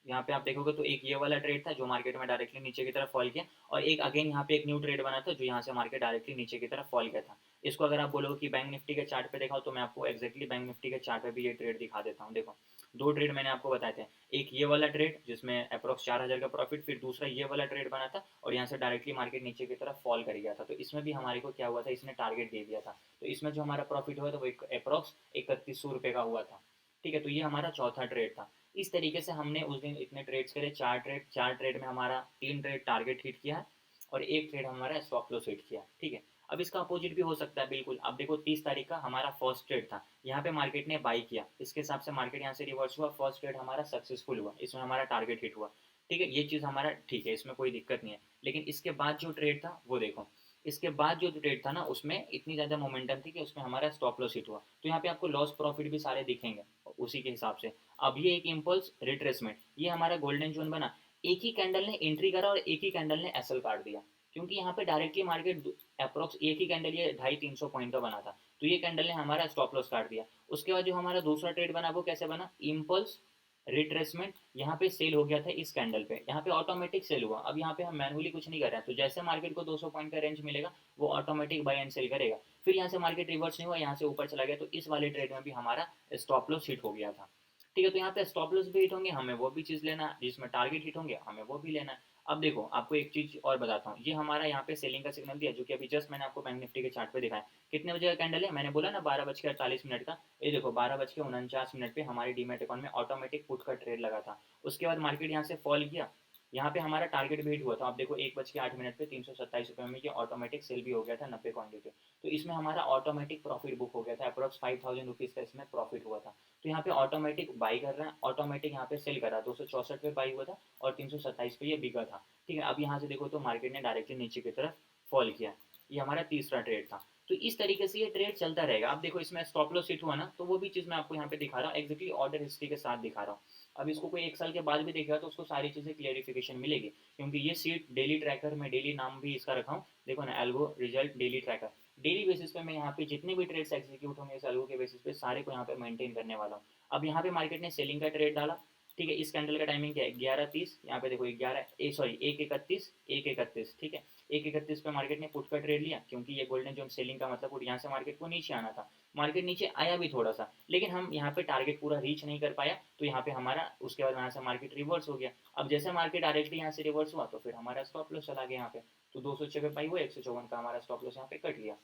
यहाँ पे आप देखोगे तो एक ये वाला ट्रेड था जो मार्केट में डायरेक्टली नीचे की तरफ फॉल किया, और एक अगेन यहाँ पे एक न्यू ट्रेड बना था जो यहाँ से मार्केट डायरेक्टली नीचे की तरफ फॉल किया था। इसको अगर आप बोलोगे कि बैंक निफ्टी के चार्ट पे दिखाओ, तो मैं आपको एक्जैक्टली बैंक निफ्टी के चार्ट पे भी ये ट्रेड दिखा देता हूँ। देखो दो ट्रेड मैंने आपको बताए थे, एक ये वाला ट्रेड जिसमें अप्रोक्स 4000 का प्रॉफिट, फिर दूसरा ये वाला ट्रेड बना था और यहाँ से डायरेक्टली मार्केट नीचे की तरफ फॉल कर गया था, तो इसमें भी हमारे को क्या हुआ था, इसने टारगेट दे दिया था, तो इसमें जो हमारा प्रॉफिट हुआ था वो अप्रोक्स 3100 रुपये का हुआ था। ठीक है, तो ये हमारा चौथा ट्रेड था। इस तरीके से हमने उस दिन इतने ट्रेड्स करे, 4 ट्रेड में हमारा 3 ट्रेड टारगेट हिट किया है और 1 ट्रेड हमारा स्टॉप लॉस हिट किया है, ठीक है। अब इसका अपोजिट भी हो सकता है बिल्कुल। अब देखो 30 तारीख का हमारा फर्स्ट ट्रेड था, यहाँ पे मार्केट ने बाई किया, इसके हिसाब से मार्केट यहाँ से रिवर्स हुआ, फर्स्ट ट्रेड हमारा सक्सेसफुल हुआ, इसमें हमारा टारगेट हिट हुआ, ठीक है, ये चीज़ हमारा ठीक है, इसमें कोई दिक्कत नहीं है। लेकिन इसके बाद जो ट्रेड था वो देखो, इसके बाद जो ट्रेड था ना उसमें इतनी ज़्यादा मोमेंटम थी कि उसमें हमारा स्टॉप लॉस हिट हुआ, तो यहाँ पे आपको लॉस प्रॉफिट भी सारे दिखेंगे उसी के हिसाब से। अब ये एक इम्पल्स रिट्रेसमेंट, ये हमारा गोल्डन जोन बना, एक ही कैंडल ने एंट्री करा और एक ही कैंडल ने एसएल काट दिया, क्योंकि यहाँ पे डायरेक्टली मार्केट अप्रोक्स एक ही कैंडल ये 250-300 पॉइंट का बना था, तो ये कैंडल ने हमारा स्टॉप लॉस काट दिया। उसके बाद जो हमारा दूसरा ट्रेड बना वो कैसे बना, इम्पल्स रिट्रेसमेंट, यहाँ पे सेल हो गया था इस कैंडल पे, यहाँ पे ऑटोमेटिक सेल हुआ। अब यहाँ पे हम मैनुअली कुछ नहीं कर रहे हैं, तो जैसे मार्केट को 200 पॉइंट का रेंज मिलेगा वो ऑटोमेटिक बाय एंड सेल करेगा। फिर यहाँ से मार्केट रिवर्स नहीं हुआ, यहाँ से ऊपर चला गया, तो इस वाले ट्रेड में भी हमारा स्टॉप लॉस हिट हो गया था, ठीक है। तो यहाँ पे स्टॉप लॉस भी हिट होंगे, हमें वो भी चीज़ लेना है, जिसमें टारगेट हिट होंगे हमें वो भी लेना है। अब देखो आपको एक चीज़ और बताता हूँ, ये हमारा यहाँ पे सेलिंग का सिग्नल दिया, जो कि अभी जस्ट मैंने आपको बैंक निफ्टी के चार्ट पे दिखाया। कितने बजे का कैंडल है, मैंने बोला ना 12:48 का, ये देखो 12:49 पे हमारे डीमेट अकाउंट में ऑटोमेटिक पुट का ट्रेड लगा था। उसके बाद मार्केट यहाँ से फॉल किया, यहाँ पे हमारा टारगेट भी हिट हुआ था। आप देखो 1:08 पे 327 रुपये में ये ऑटोमेटिक सेल भी हो गया था 90 क्वान्टिटी पे, तो इसमें हमारा ऑटोमेटिक प्रॉफिट बुक हो गया था, अप्रॉक्स 5000 रुपीज़ का इसमें प्रॉफिट हुआ था। तो यहाँ पे ऑटोमेटिक बाई कर रहा है, ऑटोमेटिक यहाँ पे सेल कर रहा है, 264 पे बाई हुआ था और 327 पे ये बिका था, ठीक है। अब यहाँ से देखो तो मार्केट ने डायरेक्टली नीचे की तरफ फॉल किया, ये हमारा तीसरा ट्रेड था। तो इस तरीके से ये ट्रेड चलता रहेगा। अब देखो इसमें स्टॉप लॉस हिट हुआ ना, तो वो भी चीज़ मैं आपको यहाँ पे दिखा रहा हूँ, एक्जैक्टली ऑर्डर हिस्ट्री के साथ दिखा रहा हूँ। अब इसको कोई 1 साल के बाद भी देखेगा तो उसको सारी चीज़ें क्लियरिफिकेशन मिलेगी, क्योंकि ये सीट डेली ट्रैकर में, डेली नाम भी इसका रखा हूँ, देखो ना, algo result daily tracker, daily basis पे मैं यहाँ पे जितने भी ट्रेड्स एग्जीक्यूट होंगे इस एल्गो के बेसिस पे सारे को यहाँ पे मेंटेन करने वाला हूँ। अब यहाँ पे मार्केट ने सेलिंग का ट्रेड डाला, ठीक है, इस कैंडल का टाइमिंग क्या है, 11:30, यहाँ पे देखो 1:31, ठीक है, 1:31 पे मार्केट ने पुट का ट्रेड लिया, क्योंकि ये गोल्डन जोन सेलिंग का मतलब पुट, यहाँ से मार्केट को नीचे आना था, मार्केट नीचे आया भी थोड़ा सा, लेकिन हम यहाँ पे टारगेट पूरा रीच नहीं कर पाया, तो यहाँ पे हमारा उसके बाद यहाँ से मार्केट रिवर्स हो गया। अब जैसे मार्केट डायरेक्टली यहाँ से रिवर्स हुआ तो फिर हमारा स्टॉप लॉस चला गया यहाँ पे, तो 206 पे पाई हुआ, 154 का हमारा स्टॉप लॉस यहाँ पे कट गया।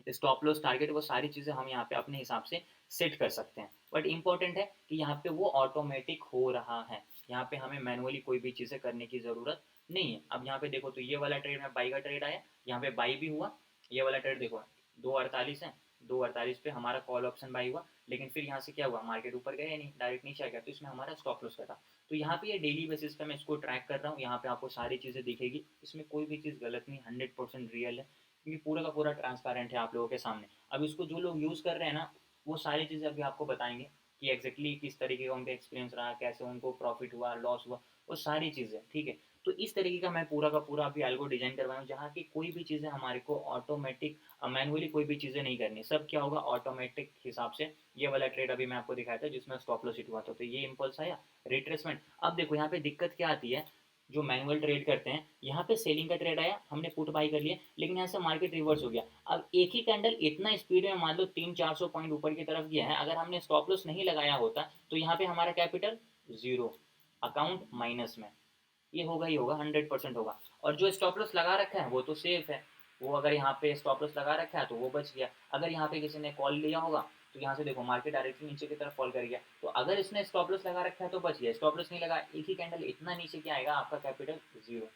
स्टॉप लॉस टारगेट वो सारी चीज़ें हम यहाँ पे अपने हिसाब से सेट कर सकते हैं, बट इंपॉर्टेंट है कि यहाँ पे वो ऑटोमेटिक हो रहा है, यहाँ पे हमें मैनुअली कोई भी चीज़ें करने की ज़रूरत नहीं है। अब यहाँ पे देखो तो ये वाला ट्रेड में बाई का ट्रेड आया, यहाँ पे बाई भी हुआ, ये वाला ट्रेड देखो 2:48 है, 2:48 पे हमारा कॉल ऑप्शन बाई हुआ, लेकिन फिर यहाँ से क्या हुआ, मार्केट ऊपर गया नहीं, डायरेक्ट नीचे आ गया, तो इसमें हमारा स्टॉप लॉस कटा। तो यहाँ पे ये डेली बेसिस पे मैं इसको ट्रैक कर रहा हूँ, यहाँ पे आपको सारी चीज़ें दिखेगी, इसमें कोई भी चीज़ गलत नहीं, 100% रियल है, क्योंकि पूरा का पूरा ट्रांसपेरेंट है आप लोगों के सामने। अब इसको जो लोग यूज़ कर रहे हैं ना, वो सारी चीज़ें अभी आपको बताएंगे कि एग्जैक्टली किस तरीके का उनका एक्सपीरियंस रहा, कैसे उनको प्रॉफिट हुआ, लॉस हुआ, वो सारी चीज़ें, ठीक है। तो इस तरीके का मैं पूरा का पूरा अभी एल्गो डिजाइन करवाया हूँ, जहाँ की कोई भी चीज़ें हमारे को ऑटोमेटिक मैनुअली कोई भी चीज़ें नहीं करनी, सब क्या होगा ऑटोमेटिक हिसाब से। ये वाला ट्रेड अभी मैं आपको दिखाया था जिसमें स्टॉप लॉस हिट हुआ था, तो ये इम्पल्स आया, रिट्रेसमेंट। अब देखो यहाँ पे दिक्कत क्या आती है, जो मैनुअल ट्रेड करते हैं, यहाँ पे सेलिंग का ट्रेड आया, हमने पुट बाई कर लिया, लेकिन यहाँ से मार्केट रिवर्स हो गया। अब एक ही कैंडल इतना स्पीड में मान लो 300-400 पॉइंट ऊपर की तरफ गया है, अगर हमने स्टॉप लॉस नहीं लगाया होता तो यहाँ पे हमारा कैपिटल जीरो, अकाउंट माइनस में, ये होगा ही होगा, 100% होगा। और जो स्टॉप लॉस लगा रखा है वो तो सेफ है, वो अगर यहाँ पे स्टॉप लॉस लगा रखा है तो वो बच गया। अगर यहाँ पे किसी ने कॉल लिया होगा तो यहाँ से देखो मार्केट डायरेक्टली नीचे की तरफ फॉल कर गया, तो अगर इसने स्टॉप लॉस लगा रखा है तो बच गया, स्टॉप लॉस नहीं लगा, एक ही कैंडल इतना नीचे क्या आएगा, आपका कैपिटल जीरो,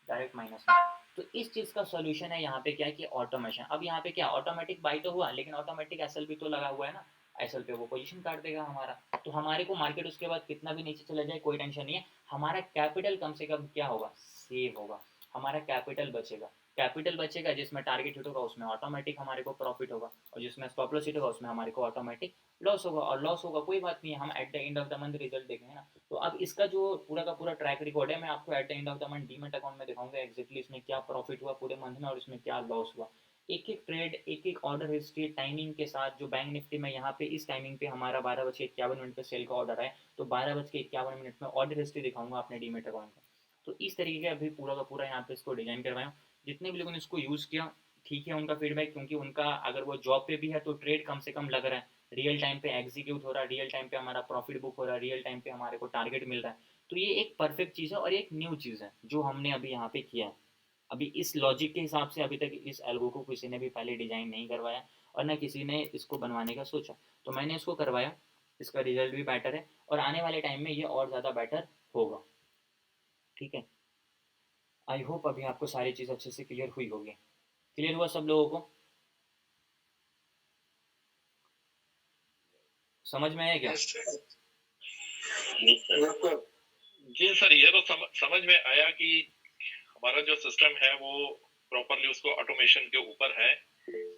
डायरेक्ट माइनस में। तो इस चीज़ का सोल्यूशन है यहाँ पे क्या है कि ऑटोमेशन। अब यहाँ पे क्या ऑटोमेटिक बाई तो हुआ, लेकिन ऑटोमेटिक एसएल भी तो लगा हुआ है ना, एसएल पे वो पोजीशन काट देगा हमारा, तो हमारे को मार्केट उसके बाद कितना भी नीचे चला जाए कोई टेंशन नहीं है, हमारा कैपिटल कम से कम क्या होगा, सेव होगा, हमारा कैपिटल बचेगा। कैपिटल बचेगा, जिसमें टारगेट हिट होगा उसमें ऑटोमेटिक हमारे को प्रॉफिट होगा, और जिसमें स्टॉप लॉस हिट होगा उसमें हमारे को ऑटोमेटिक लॉस होगा। और लॉस होगा कोई बात नहीं है, हम at the end of the month result देखेंगे ना। तो अब इसका जो पूरा का पूरा ट्रैक रिकॉर्ड है, मैं आपको at the end of the month demat account में दिखाऊंगा एक्जैक्टली इसमें क्या प्रॉफिट हुआ पूरे मंथ में और इसमें क्या लॉस हुआ, एक एक ट्रेड, एक एक ऑर्डर हिस्ट्री टाइमिंग के साथ। जो बैंक निफ्टी में यहाँ पे इस टाइमिंग पे हमारा 12:51 पे सेल का ऑर्डर है, तो 12:51 में ऑर्डर हिस्ट्री दिखाऊंगा अपने डीमेट अकाउंट का। तो इस तरीके का अभी पूरा का पूरा यहाँ पे इसको डिजाइन करवाया। जितने भी लोगों ने इसको यूज़ किया, ठीक है, उनका फीडबैक, क्योंकि उनका अगर वो जॉब पे भी है तो ट्रेड कम से कम लग रहा है, रियल टाइम पे एग्जीक्यूट हो रहा है, रियल टाइम पे हमारा प्रॉफिट बुक हो रहा है, रियल टाइम पे हमारे को टारगेट मिल रहा है। तो ये एक परफेक्ट चीज़ है और एक न्यू चीज़ है जो हमने अभी यहाँ पे किया है। अभी इस लॉजिक के हिसाब से अभी तक इस एल्गो को किसी ने भी पहले डिज़ाइन नहीं करवाया और ना किसी ने इसको बनवाने का सोचा, तो मैंने इसको करवाया। इसका रिजल्ट भी बेटर है और आने वाले टाइम में ये और ज़्यादा बेटर होगा। ठीक है, आई होप अभी आपको सारी चीज़ अच्छे से क्लियर हुई होगी। क्लियर हुआ सब लोगों को? समझ में आया क्या? Yes, sir. Yes, sir. जी सर, ये तो समझ में आया कि हमारा जो सिस्टम है वो प्रॉपरली उसको ऑटोमेशन के ऊपर है।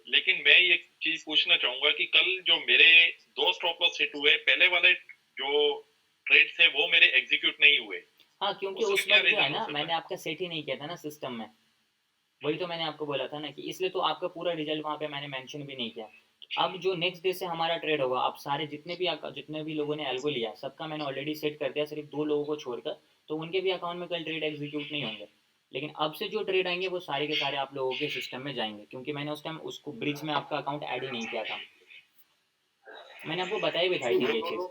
लेकिन मैं ये चीज पूछना चाहूंगा कि कल जो मेरे 2 स्टॉप लॉस हिट हुए, पहले वाले जो ट्रेड थे वो मेरे एग्जीक्यूट नहीं हुए, हाँ, क्योंकि उसका उस क्या वक्त जो है रीजन हो ना, सकता मैंने है? आपका सेट ही नहीं किया था ना सिस्टम में। वही तो मैंने आपको बोला था ना कि इसलिए तो आपका पूरा रिजल्ट वहाँ पे मैंने मेंशन भी नहीं किया। अब जो नेक्स्ट डे से हमारा ट्रेड होगा, अब सारे जितने भी लोगों ने एल्गो लिया सबका मैंने ऑलरेडी सेट कर दिया, सिर्फ 2 लोगों को छोड़कर। तो उनके भी अकाउंट में कल ट्रेड एग्जीक्यूट नहीं होंगे। लेकिन अब से जो ट्रेड आएंगे वो सारे के सारे आप लोगों के सिस्टम में जाएंगे, क्योंकि मैंने उस टाइम उसको ब्रिज में आपका अकाउंट ऐड ही नहीं किया था। मैंने आपको बताई भी था आई थिंक ये चीज़।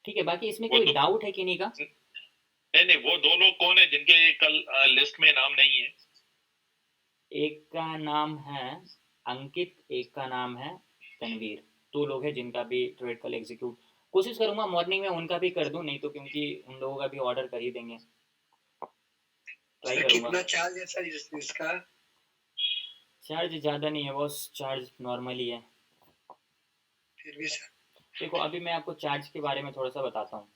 ठीक है, बाकी इसमें वो कोई तो डाउट है किन्हीं का? नहीं नहीं, वो 2 लोग कौन है जिनके कल लिस्ट में नाम नहीं है? एक का नाम है अंकित, एक का नाम है तनवीर। 2 लोग हैं जिनका भी ट्रेड कल एग्जीक्यूट। कोशिश करूंगा मॉर्निंग में उनका भी कर दूं, नहीं तो क्योंकि उन लोगों का भी ऑर्डर कर ही देंगे, ट्राई करूंगा। कितना चार्ज है सर इसका? चार्ज ज़्यादा नहीं है बॉस, चार्ज नॉर्मली है। फिर भी सर। देखो अभी मैं आपको चार्ज के बारे में थोड़ा सा बताता हूँ।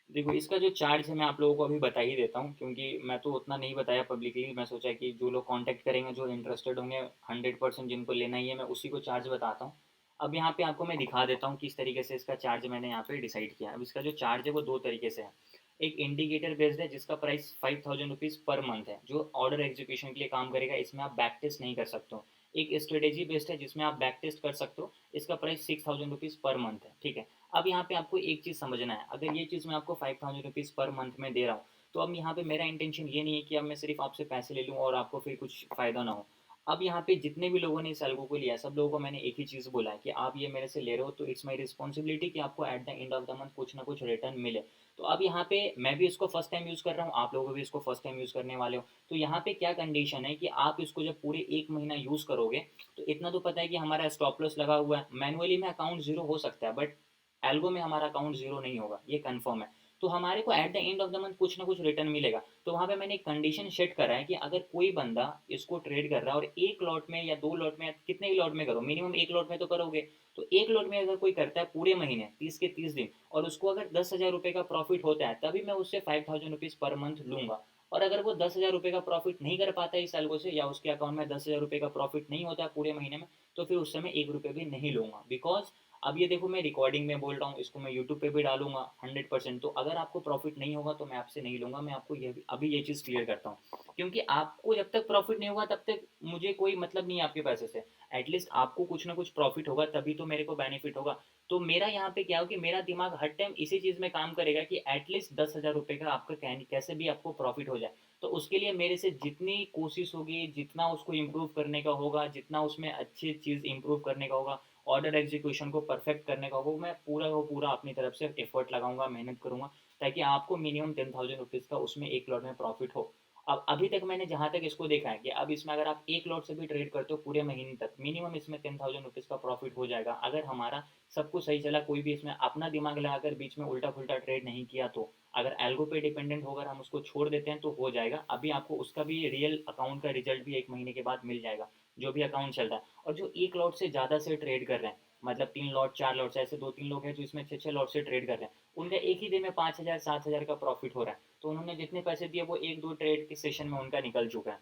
देखो इसका जो चार्ज है मैं आप लोगों को अभी बता ही देता हूँ, क्योंकि मैं तो उतना नहीं बताया पब्लिकली। मैं सोचा कि जो लोग कांटेक्ट करेंगे, जो इंटरेस्टेड होंगे 100% जिनको लेना ही है, मैं उसी को चार्ज बताता हूँ। अब यहाँ पे आपको मैं दिखा देता हूँ किस तरीके से इसका चार्ज मैंने यहाँ पे डिसाइड किया। अब इसका जो चार्ज है वो 2 तरीके से है। एक इंडिकेटर बेस्ड है जिसका प्राइस 5000 रुपीज़ पर मंथ है, जो ऑर्डर एग्जीक्यूशन के लिए काम करेगा। इसमें आप बैक टेस्ट नहीं कर सकते हो। एक स्ट्रेटेजी बेस्ड है जिसमें आप बैक टेस्ट कर सकते हो, इसका प्राइस 6000 रुपीज़ पर मंथ है। ठीक है, अब यहाँ पे आपको एक चीज़ समझना है। अगर ये चीज़ मैं आपको 5000 रुपीज़ पर मंथ में दे रहा हूँ, तो अब यहाँ पे मेरा इंटेंशन ये नहीं है कि अब मैं सिर्फ आपसे पैसे ले लूँ और आपको फिर कुछ फ़ायदा ना हो। अब यहाँ पे जितने भी लोगों ने इस एल्गो को लिया है, सब लोगों को मैंने एक ही चीज़ बोला है कि आप ये मेरे से ले रहे हो तो इट्स माई रिस्पॉन्सिबिलिटी कि आपको at the end of the month कुछ ना कुछ रिटर्न मिले। तो अब यहाँ पे मैं भी इसको फर्स्ट टाइम यूज़ कर रहा हूँ, आप लोग भी इसको फर्स्ट टाइम यूज़ करने वाले हो। तो यहाँ पे क्या कंडीशन है कि आप इसको जब पूरे 1 महीना यूज़ करोगे, तो इतना तो पता है कि हमारा स्टॉप लॉस लगा हुआ है। मैनुअली में अकाउंट जीरो हो सकता है, बट एल्गो में हमारा अकाउंट जीरो नहीं होगा, ये कंफर्म है। तो हमारे को at the end of the month कुछ ना कुछ रिटर्न मिलेगा। तो वहाँ पे मैंने एक कंडीशन सेट करा है कि अगर कोई बंदा इसको ट्रेड कर रहा है और एक लॉट में या 2 लॉट में या कितने भी लॉट में करो, मिनिमम एक लॉट में तो करोगे। तो एक लॉट में अगर कोई करता है पूरे महीने 30 के 30 दिन, और उसको अगर 10,000 रुपये का प्रॉफिट होता है, तभी मैं उससे 5000 रुपीज़ पर मंथ लूंगा। और अगर वो 10,000 रुपये का प्रॉफिट नहीं कर पाता है इस एल्गो से, या उसके अकाउंट में 10,000 रुपये का प्रॉफिट नहीं होता है पूरे महीने में, तो फिर उस समय 1 रुपये भी नहीं लूंगा। बिकॉज अब ये देखो, मैं रिकॉर्डिंग में बोल रहा हूँ, इसको मैं यूट्यूब पे भी डालूंगा 100%। तो अगर आपको प्रॉफिट नहीं होगा तो मैं आपसे नहीं लूंगा। मैं आपको ये अभी ये चीज़ क्लियर करता हूँ, क्योंकि आपको जब तक प्रॉफिट नहीं होगा तब तक मुझे कोई मतलब नहीं है आपके पैसे से। एटलीस्ट आपको कुछ ना कुछ प्रॉफिट होगा तभी तो मेरे को बेनिफिट होगा। तो मेरा यहाँ पे क्या हो कि मेरा दिमाग हर टाइम इसी चीज़ में काम करेगा कि एटलीस्ट 10,000 रुपये का आपका कैसे भी आपको प्रॉफिट हो जाए। तो उसके लिए मेरे से जितनी कोशिश होगी, जितना उसको इम्प्रूव करने का होगा, जितना उसमें अच्छी चीज़ इम्प्रूव करने का होगा, ऑर्डर एग्जीक्यूशन को परफेक्ट करने का होगा, मैं पूरा वो पूरा अपनी तरफ से एफर्ट लगाऊंगा, मेहनत करूंगा, ताकि आपको मिनिमम 10,000 रुपीज़ का उसमें एक लॉट में प्रॉफिट हो। अब अभी तक मैंने जहाँ तक इसको देखा है कि अब इसमें अगर आप एक लॉट से भी ट्रेड करते हो पूरे महीने तक, मिनिमम इसमें 10,000 रुपीज़ का प्रॉफिट हो जाएगा। अगर हमारा सब कुछ सही चला, कोई भी इसमें अपना दिमाग लगाकर बीच में उल्टा फुल्टा ट्रेड नहीं किया, तो अगर एल्गो पे डिपेंडेंट होकर हम उसको छोड़ देते हैं तो हो जाएगा। अभी आपको उसका भी रियल अकाउंट का रिजल्ट भी 1 महीने के बाद मिल जाएगा, जो भी अकाउंट चल रहा है। और जो एक लॉट से ज़्यादा से ट्रेड कर रहे हैं, मतलब 3 लॉट 4 लॉट से, ऐसे 2-3 लोग हैं जो इसमें 6-6 लॉट से ट्रेड कर रहे हैं, उनका एक ही दिन में 5,000 7,000 का प्रॉफिट हो रहा है। तो उन्होंने जितने पैसे दिए वो 1-2 ट्रेड के सेशन में उनका निकल चुका है।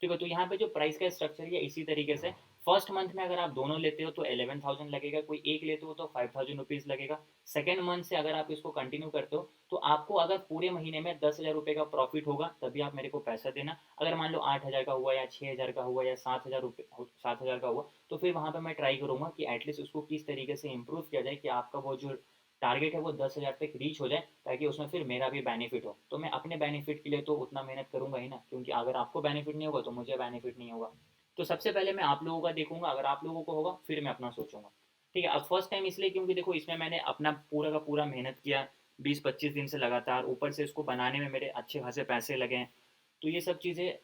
ठीक है, तो यहाँ पे जो प्राइस का स्ट्रक्चर है इसी तरीके से। फर्स्ट मंथ में अगर आप दोनों लेते हो तो 11,000 लगेगा, कोई एक लेते हो तो 5,000 रुपीज़ लगेगा। सेकेंड मंथ से अगर आप इसको कंटिन्यू करते हो तो आपको अगर पूरे महीने में 10,000 रुपये का प्रॉफिट होगा तभी आप मेरे को पैसा देना। अगर मान लो 8,000 का हुआ या 6,000 का हुआ या 7,000 का हुआ, तो फिर वहाँ पर मैं ट्राई करूँगा कि एटलीस्ट उसको किस तरीके से इम्प्रूव किया जाए कि आपका वो जो टारगेट है वो 10,000 तक रीच हो जाए, ताकि उसमें फिर मेरा भी बेनिफिट हो। तो मैं अपने बेनिफिट के लिए तो उतना मेहनत करूंगा ही ना, क्योंकि अगर आपको बेनिफिट नहीं होगा तो मुझे बेनिफिट नहीं होगा। तो सबसे पहले मैं आप लोगों का देखूंगा, अगर आप लोगों को होगा फिर मैं अपना सोचूंगा। ठीक है, अब फर्स्ट टाइम इसलिए क्योंकि देखो इसमें मैंने अपना पूरा का पूरा मेहनत किया 20-25 दिन से लगातार, ऊपर से इसको बनाने में मेरे अच्छे खासे पैसे लगे हैं। तो ये सब चीज़ें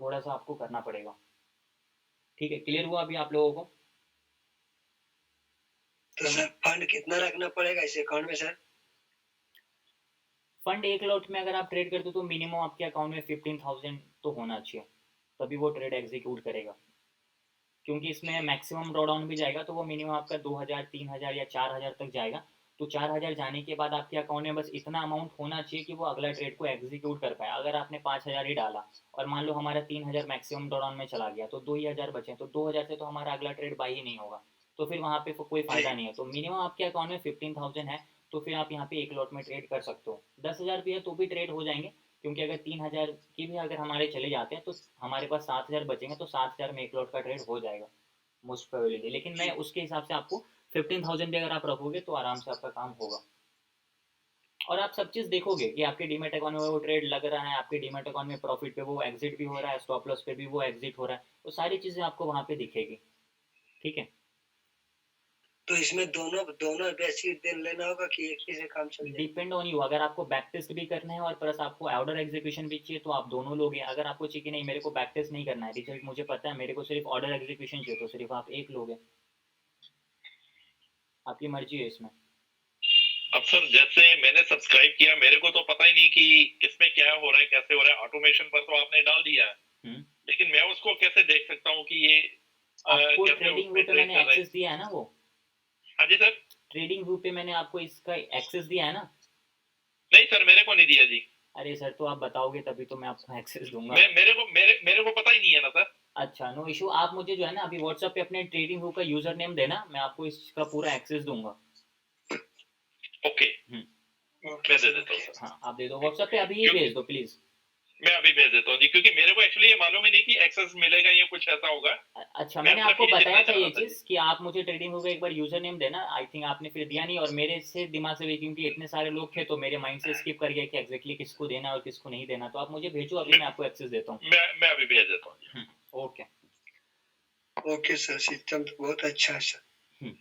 थोड़ा सा आपको करना पड़ेगा। ठीक है, क्लियर हुआ अभी आप लोगों को? तो सर फंड कितना रखना पड़ेगा इस अकाउंट में सर? फंड एक लॉट में अगर आप ट्रेड करते हो तो मिनिमम आपके अकाउंट में 15,000 तो होना चाहिए, तभी वो ट्रेड एग्जीक्यूट करेगा। क्योंकि इसमें मैक्सिमम ड्रॉडाउन भी जाएगा तो वो मिनिमम आपका 2,000 3,000 या 4,000 तक जाएगा। तो 4,000 जाने के बाद आपके अकाउंट में बस इतना अमाउंट होना चाहिए कि वो अगला ट्रेड को एग्जीक्यूट कर पाए। अगर आपने 5,000 ही डाला और मान लो हमारा 3,000 मैक्सिमम ड्रॉडाउन में चला गया तो 2,000 बचे, तो 2,000 से तो हमारा अगला ट्रेड बाई ही नहीं होगा, तो फिर वहाँ पे कोई फायदा नहीं है। तो मिनिमम आपके अकाउंट में 15,000 है, तो फिर आप यहाँ पे एक लॉट में ट्रेड कर सकते हो। 10,000 भी है तो भी ट्रेड हो जाएंगे, क्योंकि अगर 3,000 की भी अगर हमारे चले जाते हैं तो हमारे पास 7,000 बचेंगे, तो 7,000 में एक लॉट का ट्रेड हो जाएगा मोस्ट प्रोबेबली। लेकिन मैं उसके हिसाब से आपको 15,000 भी अगर आप रखोगे तो आराम से आपका काम होगा। और आप सब चीज़ देखोगे कि आपके डीमेट अकाउंट में वो ट्रेड लग रहा है, आपके डीमेट अकाउंट में प्रॉफिट पे वो एग्जिट भी हो रहा है, स्टॉप लॉस पे भी वो एग्जिट हो रहा है, तो सारी चीज़ें आपको वहाँ पे दिखेगी। ठीक है, तो इसमें दोनों दोनों बेसिक दिन लेना होगा कि एक ही से काम चल जाएगा? Depend on you. अगर आपको बैक टेस्ट भी करना है और प्लस आपको ऑर्डर एग्जीक्यूशन भी चाहिए तो आप दोनों लोगे। अगर आपको चाहिए कि नहीं मेरे को बैक टेस्ट नहीं करना है, रिजल्ट मुझे पता है, मेरे को सिर्फ ऑर्डर एग्जीक्यूशन चाहिए, तो सिर्फ आप एक लोगे। आपकी मर्जी है इसमें। अब सर जैसे मैंने सब्सक्राइब किया, मेरे को तो पता ही नहीं कि इसमें क्या हो रहा है, कैसे हो रहा है। ऑटोमेशन पर तो आपने डाल दिया है, लेकिन मैं उसको कैसे देख सकता हूँ कि ये आपको कैसे ट्रेडिंग उसमें व्यू पे ट्रेड मैंने कर रहे हैं? एक्सेस दिया है ना वो। हाँ जी सर। ट्रेडिंग व्यू पे मैंने आपको इसका एक्सेस दिया है ना। नहीं सर, मेरे को नहीं दिया जी। अरे सर, तो आप बताओगे तभी तो मैं आपको एक्सेस दूंगा। मेरे को पता ही नहीं है ना सर। अच्छा, नो इशू। आप मुझे जो है ना अभी व्हाट्सएप पे अपने ट्रेडिंग व्यू का यूजर नेम देना, मैं आपको इसका पूरा एक्सेस दूंगा। ओके, हम्म, मैं दे देता हूँ सर। हाँ आप दे दो व्हाट्सएप पे, अभी ही भेज दो प्लीज। मैं अभी भेज देता हूँ जी, क्योंकि मेरे को एक्चुअली ये मालूम ही नहीं कि एक्सेस मिलेगा या कुछ ऐसा होगा। अच्छा, मैं मैंने सिर्फ आपको ये बताया जितना था चाह ये रहा था जी। चीज़ कि आप मुझे ट्रेडिंग व्यू का एक बार यूजर नेम देना। आई थिंक आपने फिर दिया नहीं, और मेरे से दिमाग से भी, क्योंकि इतने सारे लोग थे तो मेरे माइंड से स्किप कर गया कि एग्जैक्टली किसको देना है और किसको नहीं देना। तो आप मुझे भेजो, अभी मैं आपको एक्सेस देता हूँ। मैं अभी भेज देता हूँ। ओके ओके सर, सिस्टम तो बहुत अच्छा है सर।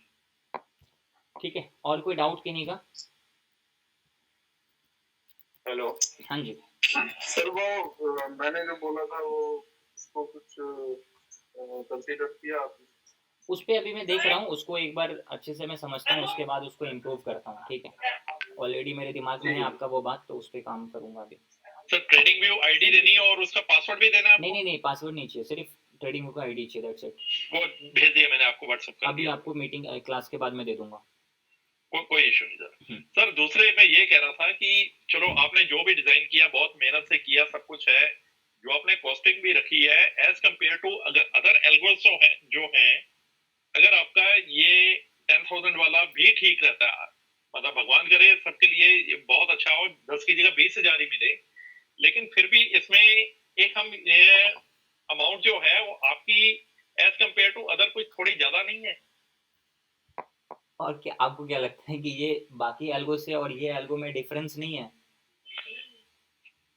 ठीक है, और कोई डाउट किन्हीं का? हेलो। हाँ जी सर वो मैंने जो बोला था वो उसको कुछ कंसीडर किया आपने? उस पर अभी मैं देख रहा हूँ, उसको एक बार अच्छे से मैं समझता हूँ, उसके बाद उसको इम्प्रूव करता हूँ। ठीक है, ऑलरेडी मेरे दिमाग में है आपका वो बात, तो उस पर काम करूँगा अभी। सर ट्रेडिंग व्यू आईडी देनी है और उसका पासवर्ड भी देना है आपको? नहीं, पासवर्ड नहीं चाहिए, सिर्फ ट्रेडिंग व्यू का आईडी चाहिए, दैट्स इट। वो भेज दिया मैंने आपको व्हाट्सएप कर अभी दिया। आपको मीटिंग क्लास के बाद में दे दूंगा। कोई इशू नहीं सर। सर दूसरे मैं ये कह रहा था कि चलो आपने जो भी डिजाइन किया बहुत मेहनत से किया, सब कुछ है, जो आपने कॉस्टिंग भी रखी है एज कंपेयर टू अगर अदर एल्गोस जो हैं, अगर आपका ये 10,000 वाला भी ठीक रहता है, मतलब भगवान करे सबके लिए ये बहुत अच्छा हो, 10 की जगह 20,000 ही मिले, लेकिन फिर भी इसमें एक हम ये अमाउंट जो है वो आपकी एज कंपेयर टू अदर कुछ थोड़ी ज्यादा नहीं है? और क्या आपको क्या लगता है कि ये बाकी एल्गो से और ये एल्गो में डिफरेंस नहीं है?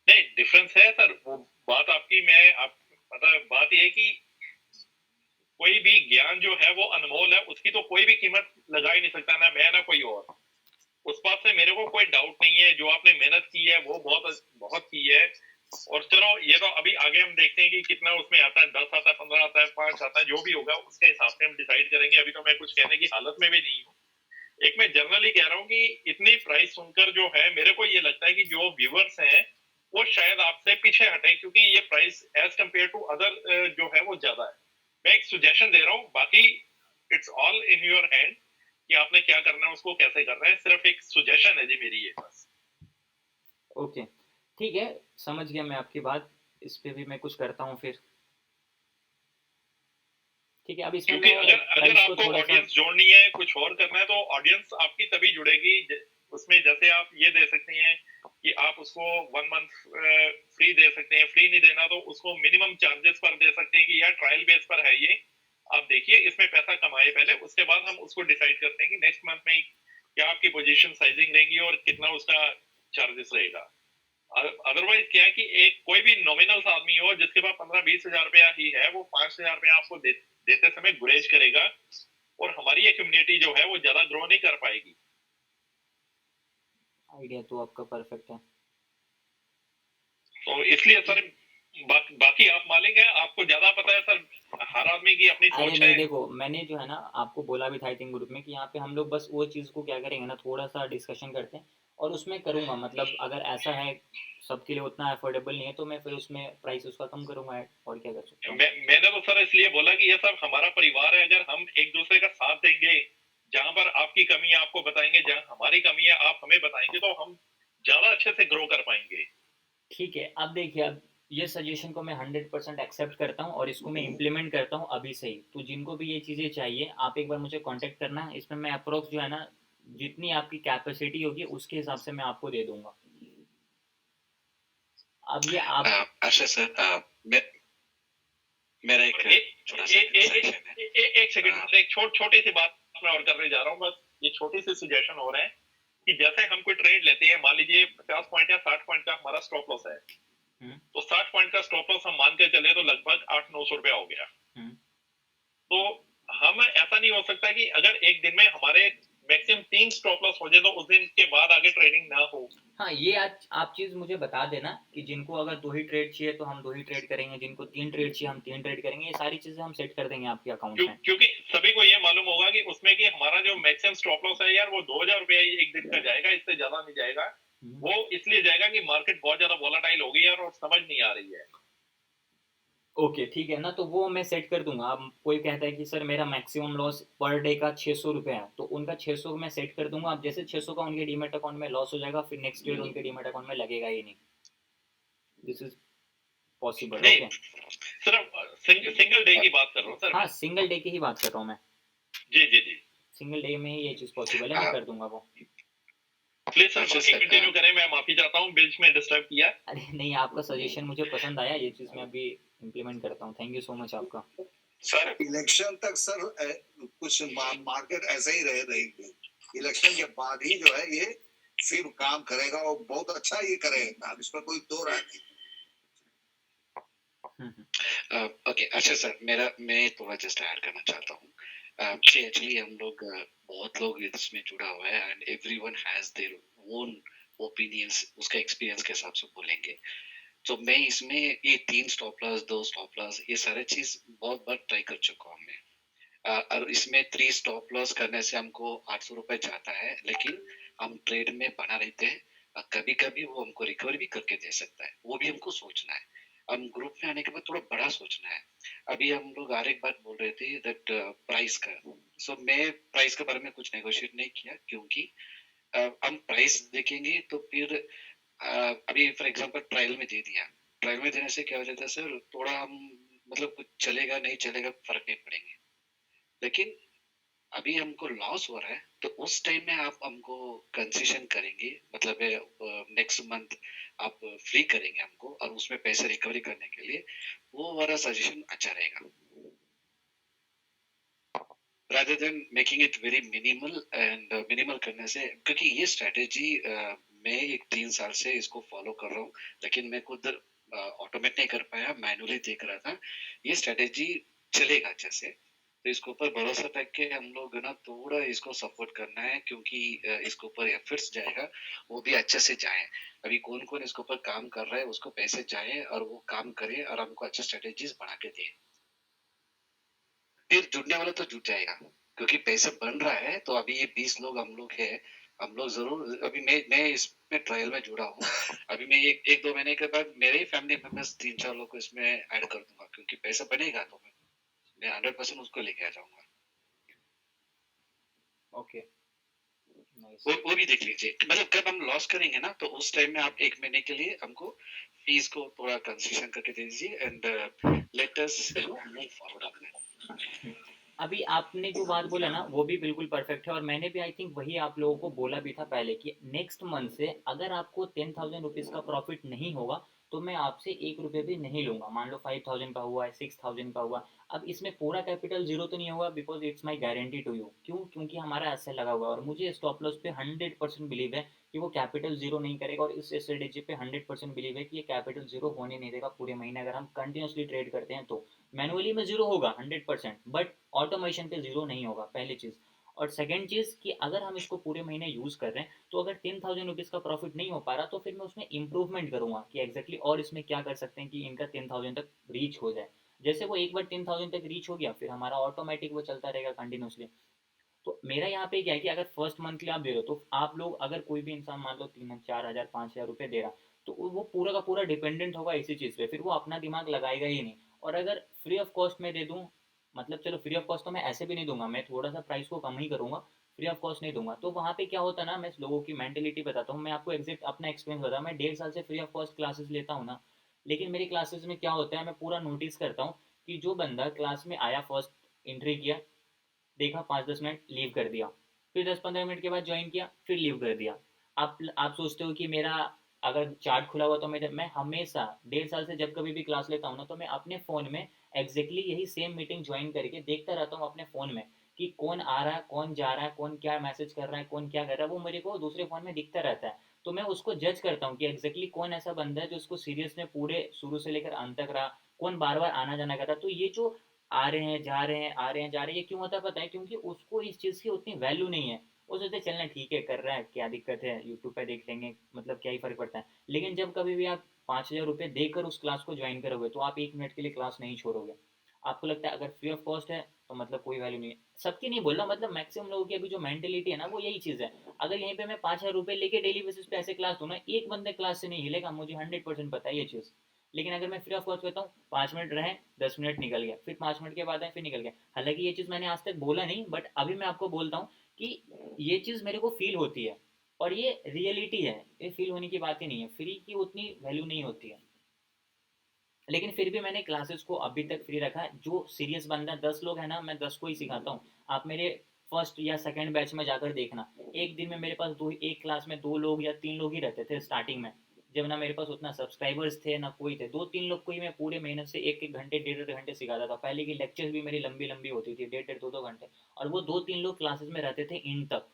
नहीं, डिफरेंस है सर। वो बात आपकी, मैं आप मतलब बात ये है कि कोई भी ज्ञान जो है वो अनमोल है, उसकी तो कोई भी कीमत लगा ही नहीं सकता, ना मैं ना कोई और। उस बात से मेरे को कोई डाउट नहीं है, जो आपने मेहनत की है वो बहुत बहुत की है। और चलो ये तो अभी आगे हम देखते हैं कि कितना उसमें आता है, 10 आता है, 15 आता है, 5 आता है, जो भी होगा उसके हिसाब से हम डिसाइड करेंगे। अभी तो मैं कुछ कहने की हालत में भी नहीं हूँ। एक मैं जनरली कह रहा हूँ कि इतनी प्राइस सुनकर जो है मेरे को ये लगता है कि जो व्यूअर्स हैं वो शायद आपसे पीछे हटे, क्योंकि ये price as compared to other जो है वो ज्यादा है। मैं एक सुजेशन दे रहा हूँ, बाकी it's all in your hand कि आपने क्या करना है, उसको कैसे करना है। सिर्फ एक सुजेशन है जी मेरी ये, बस। ओके ठीक है, समझ गया मैं आपकी बात। इस पे भी मैं कुछ करता हूँ फिर। ठीक है, अब इसमें क्योंकि मैं अगर अगर प्राइस को आपको थोड़ा सा ऑडियंस जोड़नी है, कुछ और करना है, तो ऑडियंस आपकी तभी जुड़ेगी उसमें जैसे आप ये दे सकते हैं कि आप उसको 1 मंथ फ्री दे सकते हैं। फ्री नहीं देना तो उसको मिनिमम चार्जेस पर दे सकते हैं कि यार ट्रायल बेस पर है ये, आप देखिए इसमें पैसा कमाए पहले, उसके बाद हम उसको डिसाइड करते हैं कि नेक्स्ट मंथ में क्या आपकी पोजीशन साइजिंग रहेगी और कितना उसका चार्जेस रहेगा। अदरवाइज क्या है कि एक कोई भी नॉमिनल आदमी हो जिसके पास 15-20 हजार रुपया ही है, वो 5,000 रुपया आपको देते समय गुरेज करेगा, और हमारी ये कम्युनिटी जो है वो ज्यादा ग्रो नहीं कर पाएगी। आइडिया तो आपका परफेक्ट है। तो इसलिए सर बाकी आप मालिक हैं, आपको ज्यादा पता है सर। हर आदमी की अपनी अरे सोच नहीं, है। देखो मैंने जो है ना आपको बोला भी था आई थिंक ग्रुप में कि यहाँ पे हम लोग बस वो चीज़ को क्या करेंगे ना, थोड़ा सा डिस्कशन करते हैं और उसमें करूँगा, मतलब अगर ऐसा है सबके लिए उतना अफोर्डेबल नहीं है तो मैं फिर उसमें प्राइस उसका कम करूँगा और क्या कर सकता हूँ। मैंने तो सर इसलिए बोला कि ये सब हमारा परिवार है, अगर हम एक दूसरे का साथ देंगे, जहां पर आपकी कमी है आपको बताएंगे, जहां हमारी कमी है आप हमें बताएंगे, तो हम ज्यादा अच्छे से ग्रो कर पाएंगे। ठीक है, अब देखिए, अब ये सजेशन को मैं 100% एक्सेप्ट करता हूँ और इसको मैं इम्प्लीमेंट करता हूँ अभी से ही। तो जिनको भी ये चीज़ें चाहिए आप एक बार मुझे कांटेक्ट करना, इसमें मैं अप्रोक्स जो है ना जितनी आपकी कैपेसिटी होगी उसके हिसाब से मैं आपको दे दूंगा। अब ये आप अच्छा सर, मेरा एक छोटा सा सजेशन है। एक सेकंड, एक छोटी सी बात मैं और करने जा रहा हूँ, बस ये छोटी सी सजेशन हो रहे हैं कि जैसे हम कोई ट्रेड लेते हैं, मान लीजिए 50 पॉइंट या 60 पॉइंट का हमारा स्टॉप लॉस है, तो 60 पॉइंट का स्टॉप लॉस हम मान के चले तो लगभग 800-900 रुपया हो गया। तो हम ऐसा नहीं हो सकता कि अगर एक दिन में हमारे मैक्सिमम 3 स्टॉप लॉस हो जाए तो उस दिन के बाद आगे ट्रेडिंग ना हो। हाँ, ये आज आप चीज़ मुझे बता देना कि जिनको अगर 2 ही ट्रेड चाहिए तो हम 2 ही ट्रेड करेंगे, जिनको 3 ट्रेड चाहिए हम 3 ट्रेड करेंगे, ये सारी चीज़ें हम सेट कर देंगे आपके अकाउंट में। क्योंकि सभी को ये मालूम होगा कि उसमें कि हमारा जो मैक्सिमम स्टॉप लॉस है यार वो 2000 रुपया ही एक दिन का जाएगा, इससे ज्यादा नहीं जाएगा। वो इसलिए जाएगा कि मार्केट बहुत ज्यादा वॉलेटाइल हो गई है और समझ नहीं आ रही है। ओके ठीक है ना, तो वो मैं सेट कर दूंगा। अब कोई कहता है कि सर मेरा मैक्सिमम लॉस पर डे का 600 रुपये है, तो उनका 600 मैं सेट कर दूंगा। अब जैसे 600 का उनके डीमेट अकाउंट में लॉस हो जाएगा, फिर नेक्स्ट ट्रेड उनके डीमेट अकाउंट में लगेगा ही नहीं। This is possible. नहीं ओके, सिर्फ सिंगल डे की बात कर रहा हूँ सर। हाँ सिंगल डे की ही बात कर रहा हूँ मैं। जी जी जी, सिंगल डे में ही ये चीज़ पॉसिबल है, मैं कर दूंगा वो। प्लीज सर बाकी कंटिन्यू करें, मैं माफी चाहता हूँ बीच में डिस्टर्ब किया। अरे नहीं, आपका सजेशन मुझे पसंद आया, ये चीज़ मैं अभी इम्प्लीमेंट करता हूँ। थैंक यू सो मच आपका। सर इलेक्शन तक सर कुछ मार्केट ऐसे ही रहेगी। इलेक्शन के बाद ही जो है ये फिर काम करेगा और बहुत अच्छा ये करेगा, अब इसमें कोई दो राय नहीं। ओके अच्छा सर, मैं थोड़ा जस्ट ऐड करना चाहता हूँ। एक्चुअली हम लोग बहुत लोग इसमें जुड़ा हुआ है and everyone has their own opinions, उसका एक्सपीरियंस के हिसाब से बोलेंगे। तो मैं इसमें ये 3 स्टॉप लॉस 2 स्टॉप लॉस ये सारे चीज बहुत बार ट्राई कर चुका हूँ मैं। और इसमें 3 स्टॉप लॉस करने से हमको 800 रुपए जाता है, लेकिन हम ट्रेड में बना रहते हैं। कभी कभी वो हमको रिकवर भी करके दे सकता है, वो भी हमको सोचना है। हम ग्रुप में आने के बाद थोड़ा बड़ा सोचना है। अभी हम लोग हर एक बात बोल रहे थे दैट प्राइस का। सो मैं प्राइस के बारे में कुछ नेगोशिएट नहीं किया, क्योंकि हम प्राइस देखेंगे तो फिर अभी फॉर एग्जांपल ट्रायल में दे दिया, ट्रायल में देने से क्या हो जाता है सर, थोड़ा हम मतलब कुछ चलेगा नहीं चलेगा फर्क नहीं पड़ेंगे। लेकिन अभी हमको लॉस हो रहा है तो उस टाइम में आप हमको कंसेशन करेंगे, मतलब नेक्स्ट मंथ आप फ्री करेंगे हमको और उसमें पैसे रिकवरी करने के लिए, वो वाला सजेशन अच्छा रहेगा rather than making it very minimal। and minimal करने से, क्योंकि ये स्ट्रेटेजी मैं एक 3 साल से इसको फॉलो कर रहा हूँ, लेकिन मैं खुद ऑटोमेट नहीं कर पाया, मैनुअली देख रहा था। ये स्ट्रेटेजी चलेगा अच्छे से, तो इसके ऊपर भरोसा रख के हम लोग ना थोड़ा इसको सपोर्ट करना है, क्योंकि इसके ऊपर एफर्ट्स जाएगा, वो भी अच्छे से जाए। अभी कौन कौन इसके ऊपर काम कर रहा है उसको पैसे जाए और वो काम करे और हमको अच्छे स्ट्रेटेजीज बना के दे, फिर जुड़ने वाला तो जुट जाएगा, क्योंकि पैसा बन रहा है। तो अभी ये 20 लोग हम लोग हैं, हम लोग जरूर, अभी मैं इसमें ट्रायल में जुड़ा हूँ। अभी मैं एक दो महीने के बाद मेरे ही फैमिली मेंबर्स 3-4 लोग को इसमें ऐड कर दूंगा, क्योंकि पैसा बनेगा तो मैं 100% उसको लेके आ जाऊंगा। Okay nice. वो भी देख लीजिए, मतलब जब हम लॉस करेंगे ना तो उस टाइम में आप 1 महीने के लिए हमको फीस को थोड़ा कंसेशन करके दे दीजिए and let us move forward. अभी आपने जो बात बोला ना वो भी बिल्कुल परफेक्ट है, और मैंने भी आई थिंक वही आप लोगों को बोला भी था पहले कि नेक्स्ट मंथ से अगर आपको 10,000 रुपीज़ का प्रॉफिट नहीं होगा तो मैं आपसे 1 रुपये भी नहीं लूँगा। मान लो 5,000 का हुआ है, 6,000 का हुआ। अब इसमें पूरा कैपिटल जीरो तो नहीं होगा, because it's my guarantee to you. क्यों? क्योंकि हमारा ऐसे लगा हुआ है और मुझे स्टॉप लॉस पे 100% बिलीव है कि वो कैपिटल जीरो नहीं करेगा, और इस स्ट्रेटेजी पे 100% बिलीव है कि ये कैपिटल जीरो होने नहीं देगा पूरे महीने अगर हम कंटिन्यूसली ट्रेड करते हैं तो। मैनुअली में जीरो होगा 100%, बट ऑटोमेशन पे जीरो नहीं होगा, पहली चीज़। और सेकंड चीज़ कि अगर हम इसको पूरे महीने यूज़ कर रहे हैं तो अगर 10,000 रुपीज़ का प्रॉफिट नहीं हो पा रहा तो फिर मैं उसमें इम्प्रूवमेंट करूँगा कि एग्जैक्टली और इसमें क्या कर सकते हैं कि इनका 10,000 तक रीच हो जाए। जैसे वो एक बार 10,000 तक रीच हो गया फिर हमारा ऑटोमेटिक वो चलता रहेगा कंटिन्यूसली। तो मेरा यहाँ पे क्या है कि अगर फर्स्ट मंथली आप दे रहे हो तो आप लोग अगर कोई भी इंसान मान लो 3,000 4,000 5,000 रुपये दे रहा तो वो पूरा का पूरा डिपेंडेंट होगा इसी चीज़ पे, फिर वो अपना दिमाग लगाएगा ही नहीं। और अगर फ्री ऑफ कॉस्ट में दे दूँ, मतलब चलो फ्री ऑफ कॉस्ट तो मैं ऐसे भी नहीं दूंगा, मैं थोड़ा सा प्राइस को कम ही करूँगा, फ्री ऑफ कॉस्ट नहीं दूंगा। तो वहाँ पे क्या होता है ना, मैं लोगों की मेंटेलिटी बताता हूँ, मैं आपको एग्जैक्ट अपना एक्सपीरियंस बताऊँ। मैं 1.5 साल से फ्री ऑफ कॉस्ट क्लासेस लेता हूँ ना, लेकिन मेरी क्लासेस में क्या होता है मैं पूरा नोटिस करता हूँ कि जो बंदा क्लास में आया, फर्स्ट एंट्री किया, देखा 5-10 मिनट, लीव कर दिया, फिर 10-15 मिनट के बाद ज्वाइन किया, फिर लीव कर दिया। आप सोचते हो कि मेरा अगर चार्ट खुला हुआ तो मैं हमेशा 1.5 साल से जब कभी भी क्लास लेता हूँ ना तो मैं अपने फ़ोन में एग्जैक्टली यही सेम मीटिंग ज्वाइन करके देखता रहता हूँ अपने फ़ोन में कि कौन आ रहा है, कौन जा रहा है, कौन क्या मैसेज कर रहा है, कौन क्या कर रहा है, वो मेरे को दूसरे फ़ोन में दिखता रहता है। तो मैं उसको जज करता हूँ कि एग्जैक्टली कौन ऐसा बंदा है जो उसको सीरियस में पूरे शुरू से लेकर अंत तक रहा, कौन बार बार आना जाना करता है। तो ये जो आ रहे हैं जा रहे हैं आ रहे हैं जा रहे हैं, ये क्यों होता है पता है? क्योंकि उसको इस चीज़ की उतनी वैल्यू नहीं है। वो सोचते हैं, चलना ठीक है, कर रहा है, क्या दिक्कत है, यूट्यूब पे देख लेंगे, मतलब क्या ही फ़र्क पड़ता है। लेकिन जब कभी भी आप 5,000 रुपये देकर उस क्लास को ज्वाइन करोगे तो आप 1 मिनट के लिए क्लास नहीं छोड़ोगे। आपको लगता है अगर फ्री ऑफ कॉस्ट है तो मतलब कोई वैल्यू नहीं है। सबकी नहीं बोल रहा, मतलब मैक्सिमम लोगों की अभी जो मेंटेलिटी है ना वो यही चीज़ है। अगर यहीं पे मैं 5,000 रुपये लेके डेली बेसिस पे ऐसे क्लास दूँ ना, एक बंदे क्लास से नहीं हिलेगा, मुझे 100% पता है ये चीज़। लेकिन अगर मैं फ्री ऑफ कॉस्ट करता हूँ, 5 मिनट रहे, 10 मिनट निकल गया, फिर 5 मिनट के बाद आए, फिर निकल गया। हालांकि ये चीज़ मैंने आज तक बोला नहीं, बट अभी मैं आपको बोलता हूँ कि ये चीज़ मेरे को फील होती है और ये रियलिटी है। ये फील होने की बात ही नहीं है, फ्री की उतनी वैल्यू नहीं होती है। लेकिन फिर भी मैंने क्लासेस को अभी तक फ्री रखा है। जो सीरियस बंदा, 10 लोग हैं ना, मैं 10 को ही सिखाता हूँ। आप मेरे फर्स्ट या सेकंड बैच में जाकर देखना, एक दिन में मेरे पास दो, एक क्लास में 2 लोग या 3 लोग ही रहते थे स्टार्टिंग में, जब ना मेरे पास उतना सब्सक्राइबर्स थे ना कोई थे। 2-3 लोग को ही मैं पूरे मेहनत से 1-1 घंटे 1.5-1.5 घंटे सिखाता था। पहले की लेक्चर्स भी मेरी लंबी लंबी होती थी, 1.5-1.5 2-2 घंटे, और वो 2-3 लोग क्लासेस में रहते थे इन तक।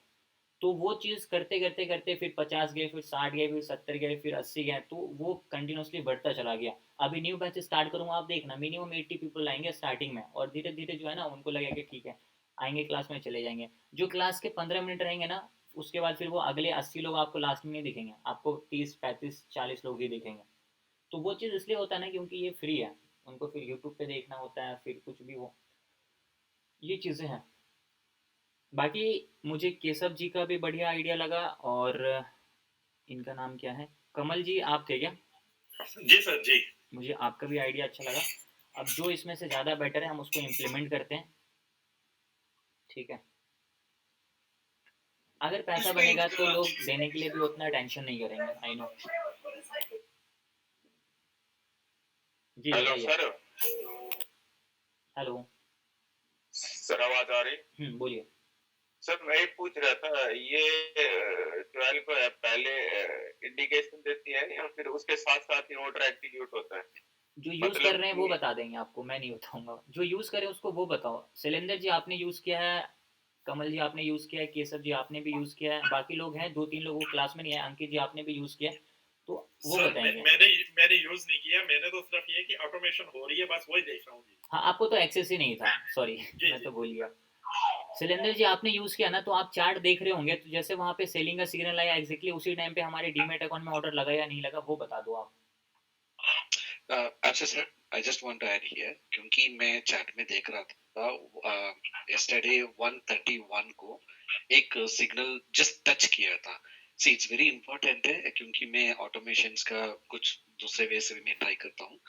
तो वो चीज़ करते करते करते फिर 50 गए, फिर 60 गए, फिर 70 गए, फिर 80 गए, तो वो कंटिन्यूसली बढ़ता चला गया। अभी न्यू बैच स्टार्ट करूँगा, आप देखना मिनिमम 80 पीपल आएंगे स्टार्टिंग में, और धीरे धीरे जो है ना उनको लगेगा कि ठीक है, आएंगे क्लास में चले जाएंगे। जो क्लास के 15 मिनट रहेंगे ना, उसके बाद फिर वो अगले 80 लोग आपको लास्ट में नहीं दिखेंगे, आपको 30-35-40 लोग ही दिखेंगे। तो वो चीज़ इसलिए होता है ना क्योंकि ये फ्री है, उनको फिर यूट्यूब पे देखना होता है, फिर कुछ भी हो, ये चीज़ें हैं। बाकी मुझे केशव जी का भी बढ़िया आइडिया लगा, और इनका नाम क्या है, कमल जी आप थे क्या? जी सर जी। मुझे आपका भी आइडिया अच्छा लगा। अब जो इसमें से ज़्यादा बेटर है हम उसको इम्प्लीमेंट करते हैं, ठीक है? अगर पैसा बनेगा तो लोग देने के लिए भी उतना टेंशन नहीं करेंगे, आई नो। जी हेलो बताइए। सर। हेलो। सर आवाज आ रही? बोलिए। सर मैं ये पूछ रहा था, ये 12 पहले इंडिकेशन देती है या फिर उसके साथ साथ ही ऑर्डर एग्जीक्यूट होता है? जो यूज़ कर मतलब रहे हैं वो कि बता देंगे आपको, मैं नहीं बताऊंगा। जो यूज़ करें उसको वो बताओ। शैलेंद्र जी आपने यूज़ किया है, कमल जी आपने यूज़ किया है, केशव जी आपने भी यूज़ किया है, बाकी लोग हैं 2-3 लोग वो क्लास में नहीं है, अंकित जी आपने भी यूज़ किया है, तो वो सर बताएंगे। मैंने यूज नहीं किया, मैंने तो सिर्फ ये कि ऑटोमेशन हो रही है बस वही देख रहा हूँ। हाँ, आपको तो एक्सेस ही नहीं था, सॉरी जी मैं जी। तो भूल गया। शैलेंद्र जी आपने यूज़ किया ना, तो आप चार्ट देख रहे होंगे, तो जैसे वहाँ पे सेलिंग का सिग्नल आया एग्जैक्टली उसी टाइम पे हमारे डीमेट अकाउंट में ऑर्डर लगा या नहीं लगा वो बता दो आप। अच्छा sir, I just want to add here, क्योंकि मैं चैट में देख रहा था यस्टरडे 131 को एक सिग्नल जस्ट टच किया था। सी इट्स वेरी इंपॉर्टेंट है, क्योंकि मैं ऑटोमेशंस का कुछ दूसरे वे से भी मैं ट्राई करता हूँ।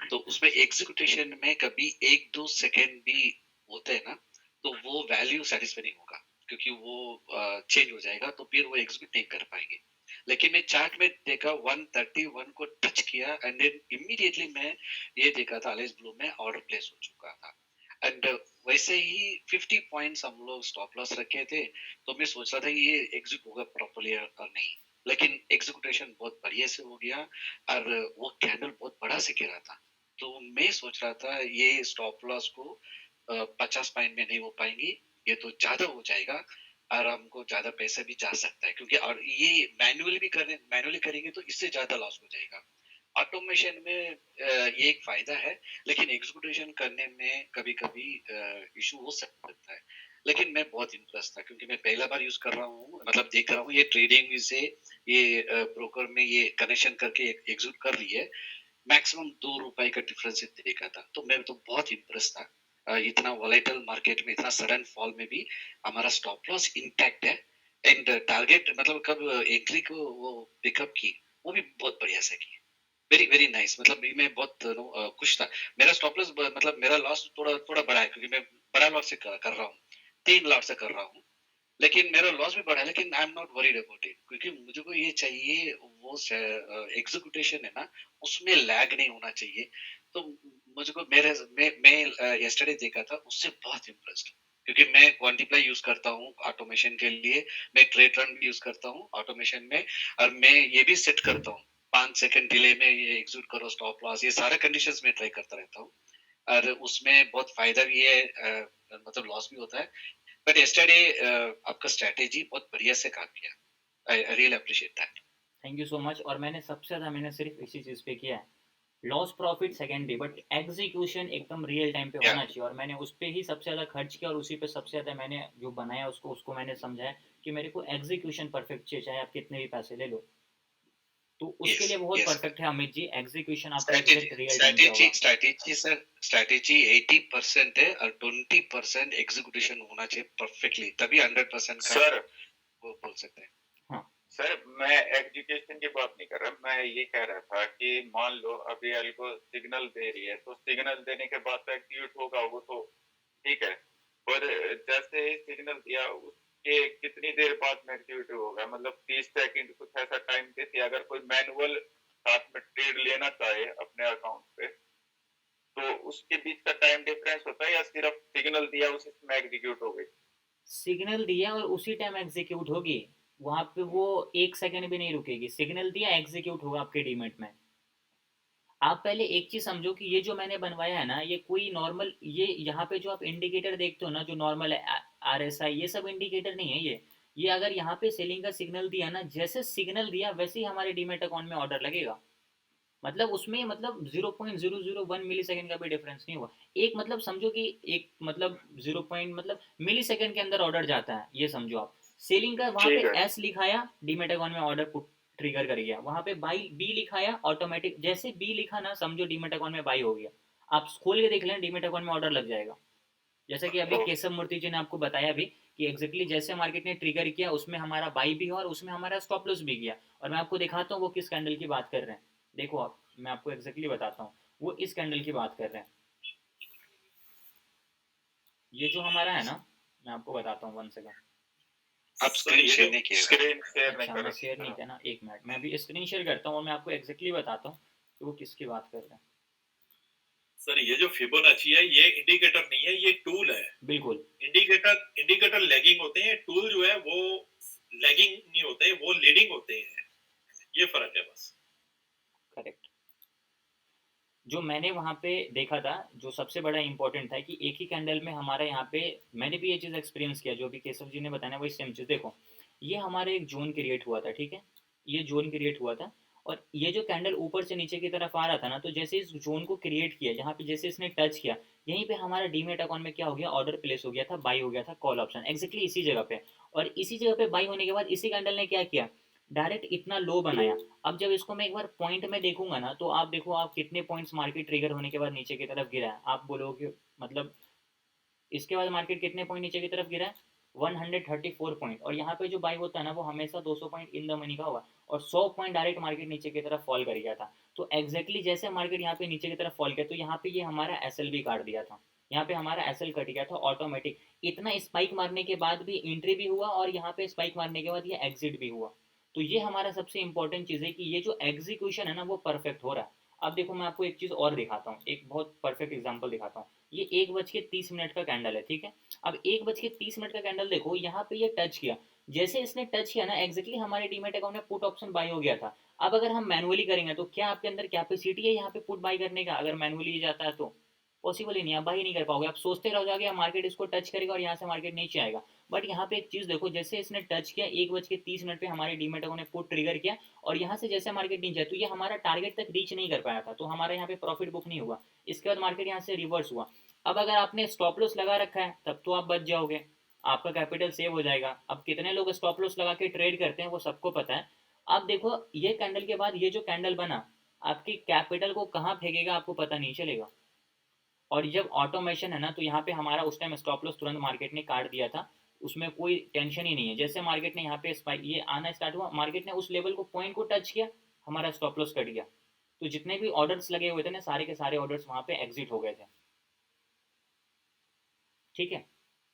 तो उसमें एग्जीक्यूशन में कभी 1-2 सेकेंड भी होते हैं ना, तो वो वैल्यू सेटिस्फाई नहीं होगा, क्योंकि वो चेंज हो जाएगा, तो फिर वो एग्जीक्यूट नहीं कर पाएंगे। लेकिन मैं चार्ट में देखा 131 को टच किया, एंड देन इमीडिएटली मैं ये देखा था अलेस ब्लू में ऑर्डर प्लेस हो चुका था। एंड वैसे ही 50 पॉइंट्स हम लोग स्टॉप लॉस रखे थे, तो मैं सोच रहा था कि ये एग्जीक्यूट होगा प्रॉपर्ली और नहीं, लेकिन एग्जीक्यूटेशन बहुत बढ़िया से हो गया, और वो कैंडल बहुत बड़ा से गिरा था। तो मैं सोच रहा था ये स्टॉप लॉस को 50 पॉइंट में नहीं हो पाएंगी, ये तो ज्यादा हो जाएगा, और हमको ज्यादा पैसा भी जा सकता है, क्योंकि और ये मैनुअली करेंगे तो इससे ज्यादा लॉस हो जाएगा। ऑटोमेशन में ये एक फायदा है, लेकिन एग्जीक्यूशन करने में कभी कभी इशू हो सकता है। लेकिन मैं बहुत इम्प्रेस था क्योंकि मैं पहला बार यूज कर रहा हूँ, मतलब देख रहा हूँ ये ट्रेडिंग से ये ब्रोकर में ये कनेक्शन करके एग्जीक्यूट कर ली है, मैक्सिमम 2 रुपए का डिफरेंस देखा था, तो मैं तो बहुत इम्प्रेस था। इतना वॉलेटाइल मार्केट में इतना सडन फॉल में भी हमारा स्टॉप लॉस इंटैक्ट है, एंड टारगेट मतलब कब एंट्री को वो पिकअप की वो भी बहुत बढ़िया से की, वेरी वेरी नाइस। मतलब मैं बहुत खुश था। मेरा स्टॉप लॉस मतलब मेरा लॉस थोड़ा थोड़ा बड़ा है क्योंकि मैं बड़ा लॉस से कर रहा हूँ, 3 लॉट से कर रहा हूँ, लेकिन मेरा लॉस भी बढ़ा है, लेकिन I am not worried about it क्योंकि मुझे को ये चाहिए वो एग्जीक्यूशन है ना, उसमें लैग नहीं होना चाहिए। तो मुझे को मैं यस्टरडे देखा था, उससे बहुत इम्प्रेस्ड क्योंकि मैं क्वांटिप्लाई यूज करता हूँ ऑटोमेशन के लिए, मैं ट्रेड रन भी यूज करता हूँ ऑटोमेशन में, और मैं ये भी सेट करता हूँ 5 सेकंड डिले में ये एग्जीक्यूट करो स्टॉप लॉस, ये सारे कंडीशंस में ट्राई करता रहता हूँ, और उसमें बहुत फायदा भी है, मतलब लॉस भी होता है। बट यस्टरडे आपका स्ट्रेटेजी बहुत बढ़िया से काम किया, I really appreciate that. Thank you so much. और मैंने सबसे ज़्यादा मैंने सिर्फ इसी चीज़ पे किया है, loss profit secondary, but execution एकदम रियल टाइम पे या होना चाहिए, और मैंने उस पर ही सबसे ज़्यादा खर्च किया, और उसी पे सबसे ज़्यादा मैंने जो बनाया उसको उसको मैंने समझाया कि मेरे को एग्जीक्यूशन परफेक्ट चाहिए, चाहे आप कितने भी पैसे ले लो। तो उसके यस लिए बहुत यस परफेक्ट है अमित जी, एग्जीक्यूशन आपका स्ट्रेटेजी एग्जैक्ट रियल टाइम पे स्ट्रेटेजी होगा। स्ट्रेटेजी सर, स्ट्रेटेजी 80% है और 20% एग्जीक्यूशन होना चाहिए परफेक्टली, तभी 100% का सर वो बोल सकते हैं। हाँ सर मैं एजुकेशन की बात नहीं कर रहा, मैं ये कह रहा था कि मान लो अभी एल्गो सिग्नल दे रही है, तो सिग्नल देने के बाद तो एक्टिवेट होगा वो तो ठीक है, पर जैसे ही सिग्नल दिया उसके कितनी देर बाद में एक्टिवेट होगा, मतलब 30 सेकंड कुछ ऐसा टाइम देती है, अगर कोई मैनुअल साथ में ट्रेड लेना चाहे अपने अकाउंट पे, तो उसके बीच का टाइम डिफरेंस होता है या सिर्फ सिग्नल दिया उसी समय एग्जीक्यूट हो गई? सिग्नल दिया और उसी टाइम एग्जीक्यूट होगी, वहां पे वो 1 सेकंड भी नहीं रुकेगी, सिग्नल दिया एग्जीक्यूट होगा आपके डीमेट में। आप पहले एक चीज समझो कि ये जो मैंने बनवाया है ना, ये कोई नॉर्मल, ये यहाँ पे जो आप इंडिकेटर देखते हो ना, जो नॉर्मल है RSI, ये सब इंडिकेटर नहीं है। ये अगर यहाँ पे सेलिंग का सिग्नल दिया ना, जैसे सिग्नल दिया वैसे ही हमारे डीमेट अकाउंट में ऑर्डर लगेगा। मतलब उसमें मतलब 0.001 मिली सेकेंड का भी डिफरेंस नहीं हुआ। एक मतलब समझो कि एक मतलब 0 पॉइंट मतलब मिली सेकेंड के अंदर ऑर्डर जाता है, ये समझो आप। सेलिंग का वहां ठीक पे है। एस लिखाया, डीमेट अकाउंट में ऑर्डर पुट ट्रिगर कर गया, वहां पे बाई बी लिखाया ऑटोमेटिक, जैसे बी लिखा ना समझो डीमेट अकाउंट में बाई हो गया। आप खोल के देख लें, डीमेट अकाउंट में ऑर्डर लग जाएगा। जैसा कि अभी तो केशव मूर्ति जी ने आपको बताया भी कि एग्जैक्टली जैसे मार्केट ने ट्रिगर किया, उसमें हमारा बाई भी हुआ और उसमें हमारा स्टॉप लॉस भी गया। और मैं आपको दिखाता हूँ वो किस कैंडल की बात कर रहे हैं। देखो आप, मैं आपको एग्जैक्टली बताता हूँ, वो इस कैंडल की बात कर रहे हैं। ये जो हमारा है ना, मैं आपको बताता हूँ, 1 सेकंड। आप स्क्रीन शेयर नहीं किए स्क्रीन शेयर नहीं अच्छा कर मैं रहे शेयर नहीं किया ना, 1 मिनट, मैं अभी स्क्रीन शेयर करता हूँ और मैं आपको एग्जैक्टली बताता हूँ कि वो किसकी बात कर रहे हैं। सर ये जो फिबोनाची है ये इंडिकेटर नहीं है, ये टूल है। बिल्कुल इंडिकेटर लैगिंग होते हैं, टूल जो है वो लैगिंग नहीं होते, वो लीडिंग होते हैं, ये फर्क है बस। करेक्ट। जो मैंने वहाँ पे देखा था, जो सबसे बड़ा इंपॉर्टेंट था कि एक ही कैंडल में हमारा यहाँ पे, मैंने भी ये चीज़ एक्सपीरियंस किया जो भी केशव जी ने बताया वही सेम चीज़। देखो ये हमारे एक जोन क्रिएट हुआ था, ठीक है, ये जोन क्रिएट हुआ था, और ये जो कैंडल ऊपर से नीचे की तरफ आ रहा था ना, तो जैसे इस जोन को क्रिएट किया, जहाँ पे जैसे इसने टच किया, यहीं पे हमारा डीमेट अकाउंट में क्या हो गया, ऑर्डर प्लेस हो गया था, बाई हो गया था कॉल ऑप्शन, एक्जैक्टली इसी जगह पे। और इसी जगह पे बाई होने के बाद इसी कैंडल ने क्या किया, डायरेक्ट इतना लो बनाया। अब जब इसको मैं एक बार पॉइंट में देखूंगा ना, तो आप देखो आप कितने पॉइंट्स मार्केट ट्रिगर होने के बाद नीचे की तरफ गिरा है। आप बोलोगे मतलब इसके बाद मार्केट कितने पॉइंट नीचे की तरफ गिरा है, 134 पॉइंट। और यहाँ पे जो बाई होता है ना, वो हमेशा 200 पॉइंट इन द मनी का होगा, और 100 पॉइंट डायरेक्ट मार्केट नीचे की तरफ फॉल कर गया था। तो एग्जैक्टली जैसे मार्केट यहाँ पे नीचे की तरफ फॉल किया, तो यहाँ पे ये हमारा एसएल भी काट दिया था, यहाँ पे हमारा एसएल कट गया था ऑटोमेटिक। इतना स्पाइक मारने के बाद भी एंट्री भी हुआ, और यहाँ पे स्पाइक मारने के बाद ये एग्जिट भी हुआ। तो ये हमारा सबसे इंपॉर्टेंट चीज़ है कि ये जो एग्जीक्यूशन है ना, वो परफेक्ट हो रहा है। अब देखो मैं आपको एक चीज़ और दिखाता हूँ, एक बहुत परफेक्ट एग्जाम्पल दिखाता हूँ। ये 1:30 का कैंडल है, ठीक है। अब 1:30 का कैंडल देखो, यहाँ पे ये टच किया, जैसे इसने टच किया ना, एग्जैक्टली हमारे डीमेट अकाउंट में पुट ऑप्शन बाय हो गया था। अब अगर हम मैनुअली करेंगे तो क्या आपके अंदर कैपेसिटी है यहाँ पे पुट बाय करने का? अगर मैनुअली जाता है तो पॉसिबल ही नहीं, आप बाय नहीं कर पाओगे, आप सोचते रह जाओगे मार्केट इसको टच करेगा और यहाँ से मार्केट नीचे आएगा। बट यहाँ पे एक चीज देखो, जैसे इसने टच किया 1:30 पे हमारे डीमेट अकाउंट ने पुट ट्रिगर किया, और यहाँ से जैसे मार्केट नीचे है, तो ये हमारा टारगेट तक रीच नहीं कर पाया था, तो हमारा यहाँ पे प्रॉफिट बुक नहीं हुआ। इसके बाद मार्केट यहाँ से रिवर्स हुआ। अब अगर आपने स्टॉप लॉस लगा रखा है तब तो आप बच जाओगे, आपका कैपिटल सेव हो जाएगा। अब कितने लोग स्टॉप लॉस लगा के ट्रेड करते हैं वो सबको पता है। अब देखो ये कैंडल के बाद ये जो कैंडल बना, आपकी कैपिटल को कहाँ फेंकेगा आपको पता नहीं चलेगा। और जब ऑटोमेशन है ना, तो यहाँ पे हमारा उस टाइम स्टॉप लॉस तुरंत मार्केट ने काट दिया था, उसमें कोई टेंशन ही नहीं है। जैसे मार्केट ने यहाँ पे स्पाइक ये आना स्टार्ट हुआ, मार्केट ने उस लेवल को पॉइंट को टच किया, हमारा स्टॉप लॉस कट गया। तो जितने भी ऑर्डर्स लगे हुए थे ना, सारे के सारे ऑर्डर्स वहाँ पे एग्जिट हो गए थे। ठीक है,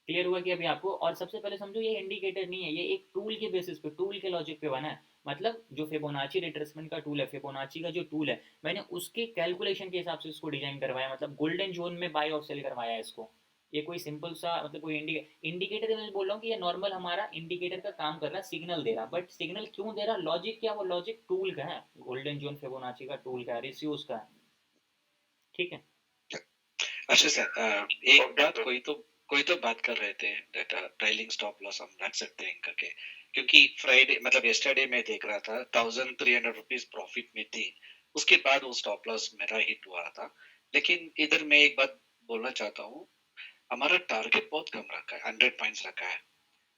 क्लियर हुआ कि अभी आपको। और सबसे पहले समझो ये इंडिकेटर नहीं है, ये एक टूल के बेसिस पे, टूल के लॉजिक पे बना है। मतलब जो फिबोनाची रिट्रेसमेंट का टूल है, फिबोनाची का जो टूल है, मैंने उसके कैलकुलेशन के हिसाब से इसको डिजाइन करवाया, मतलब गोल्डन जोन में बाय और सेल करवाया है इसको। ये कोई सिंपल सा मतलब कोई इंडिकेटर मैं बोल रहा हूँ कि ये नॉर्मल हमारा इंडिकेटर का काम कर रहा है, सिग्नल दे रहा, बट सिग्नल क्यों दे रहा, लॉजिक क्या, वो लॉजिक टूल का है, गोल्डन जोन फिबोनाची का टूल का है, रेशियोज का है। ठीक है। अच्छा सर, एक बात कोई तो बात कर रहे थे ट्रेलिंग स्टॉप लॉस हम रख सकते हैं करके, क्योंकि फ्राइडे मतलब यस्टरडे में देख रहा था 1300 रुपीज प्रॉफिट में थी, उसके बाद वो स्टॉप लॉस मेरा हिट हुआ था। लेकिन इधर मैं एक बात बोलना चाहता हूँ, हमारा टारगेट बहुत कम रखा है, 100 पॉइंट्स रखा है।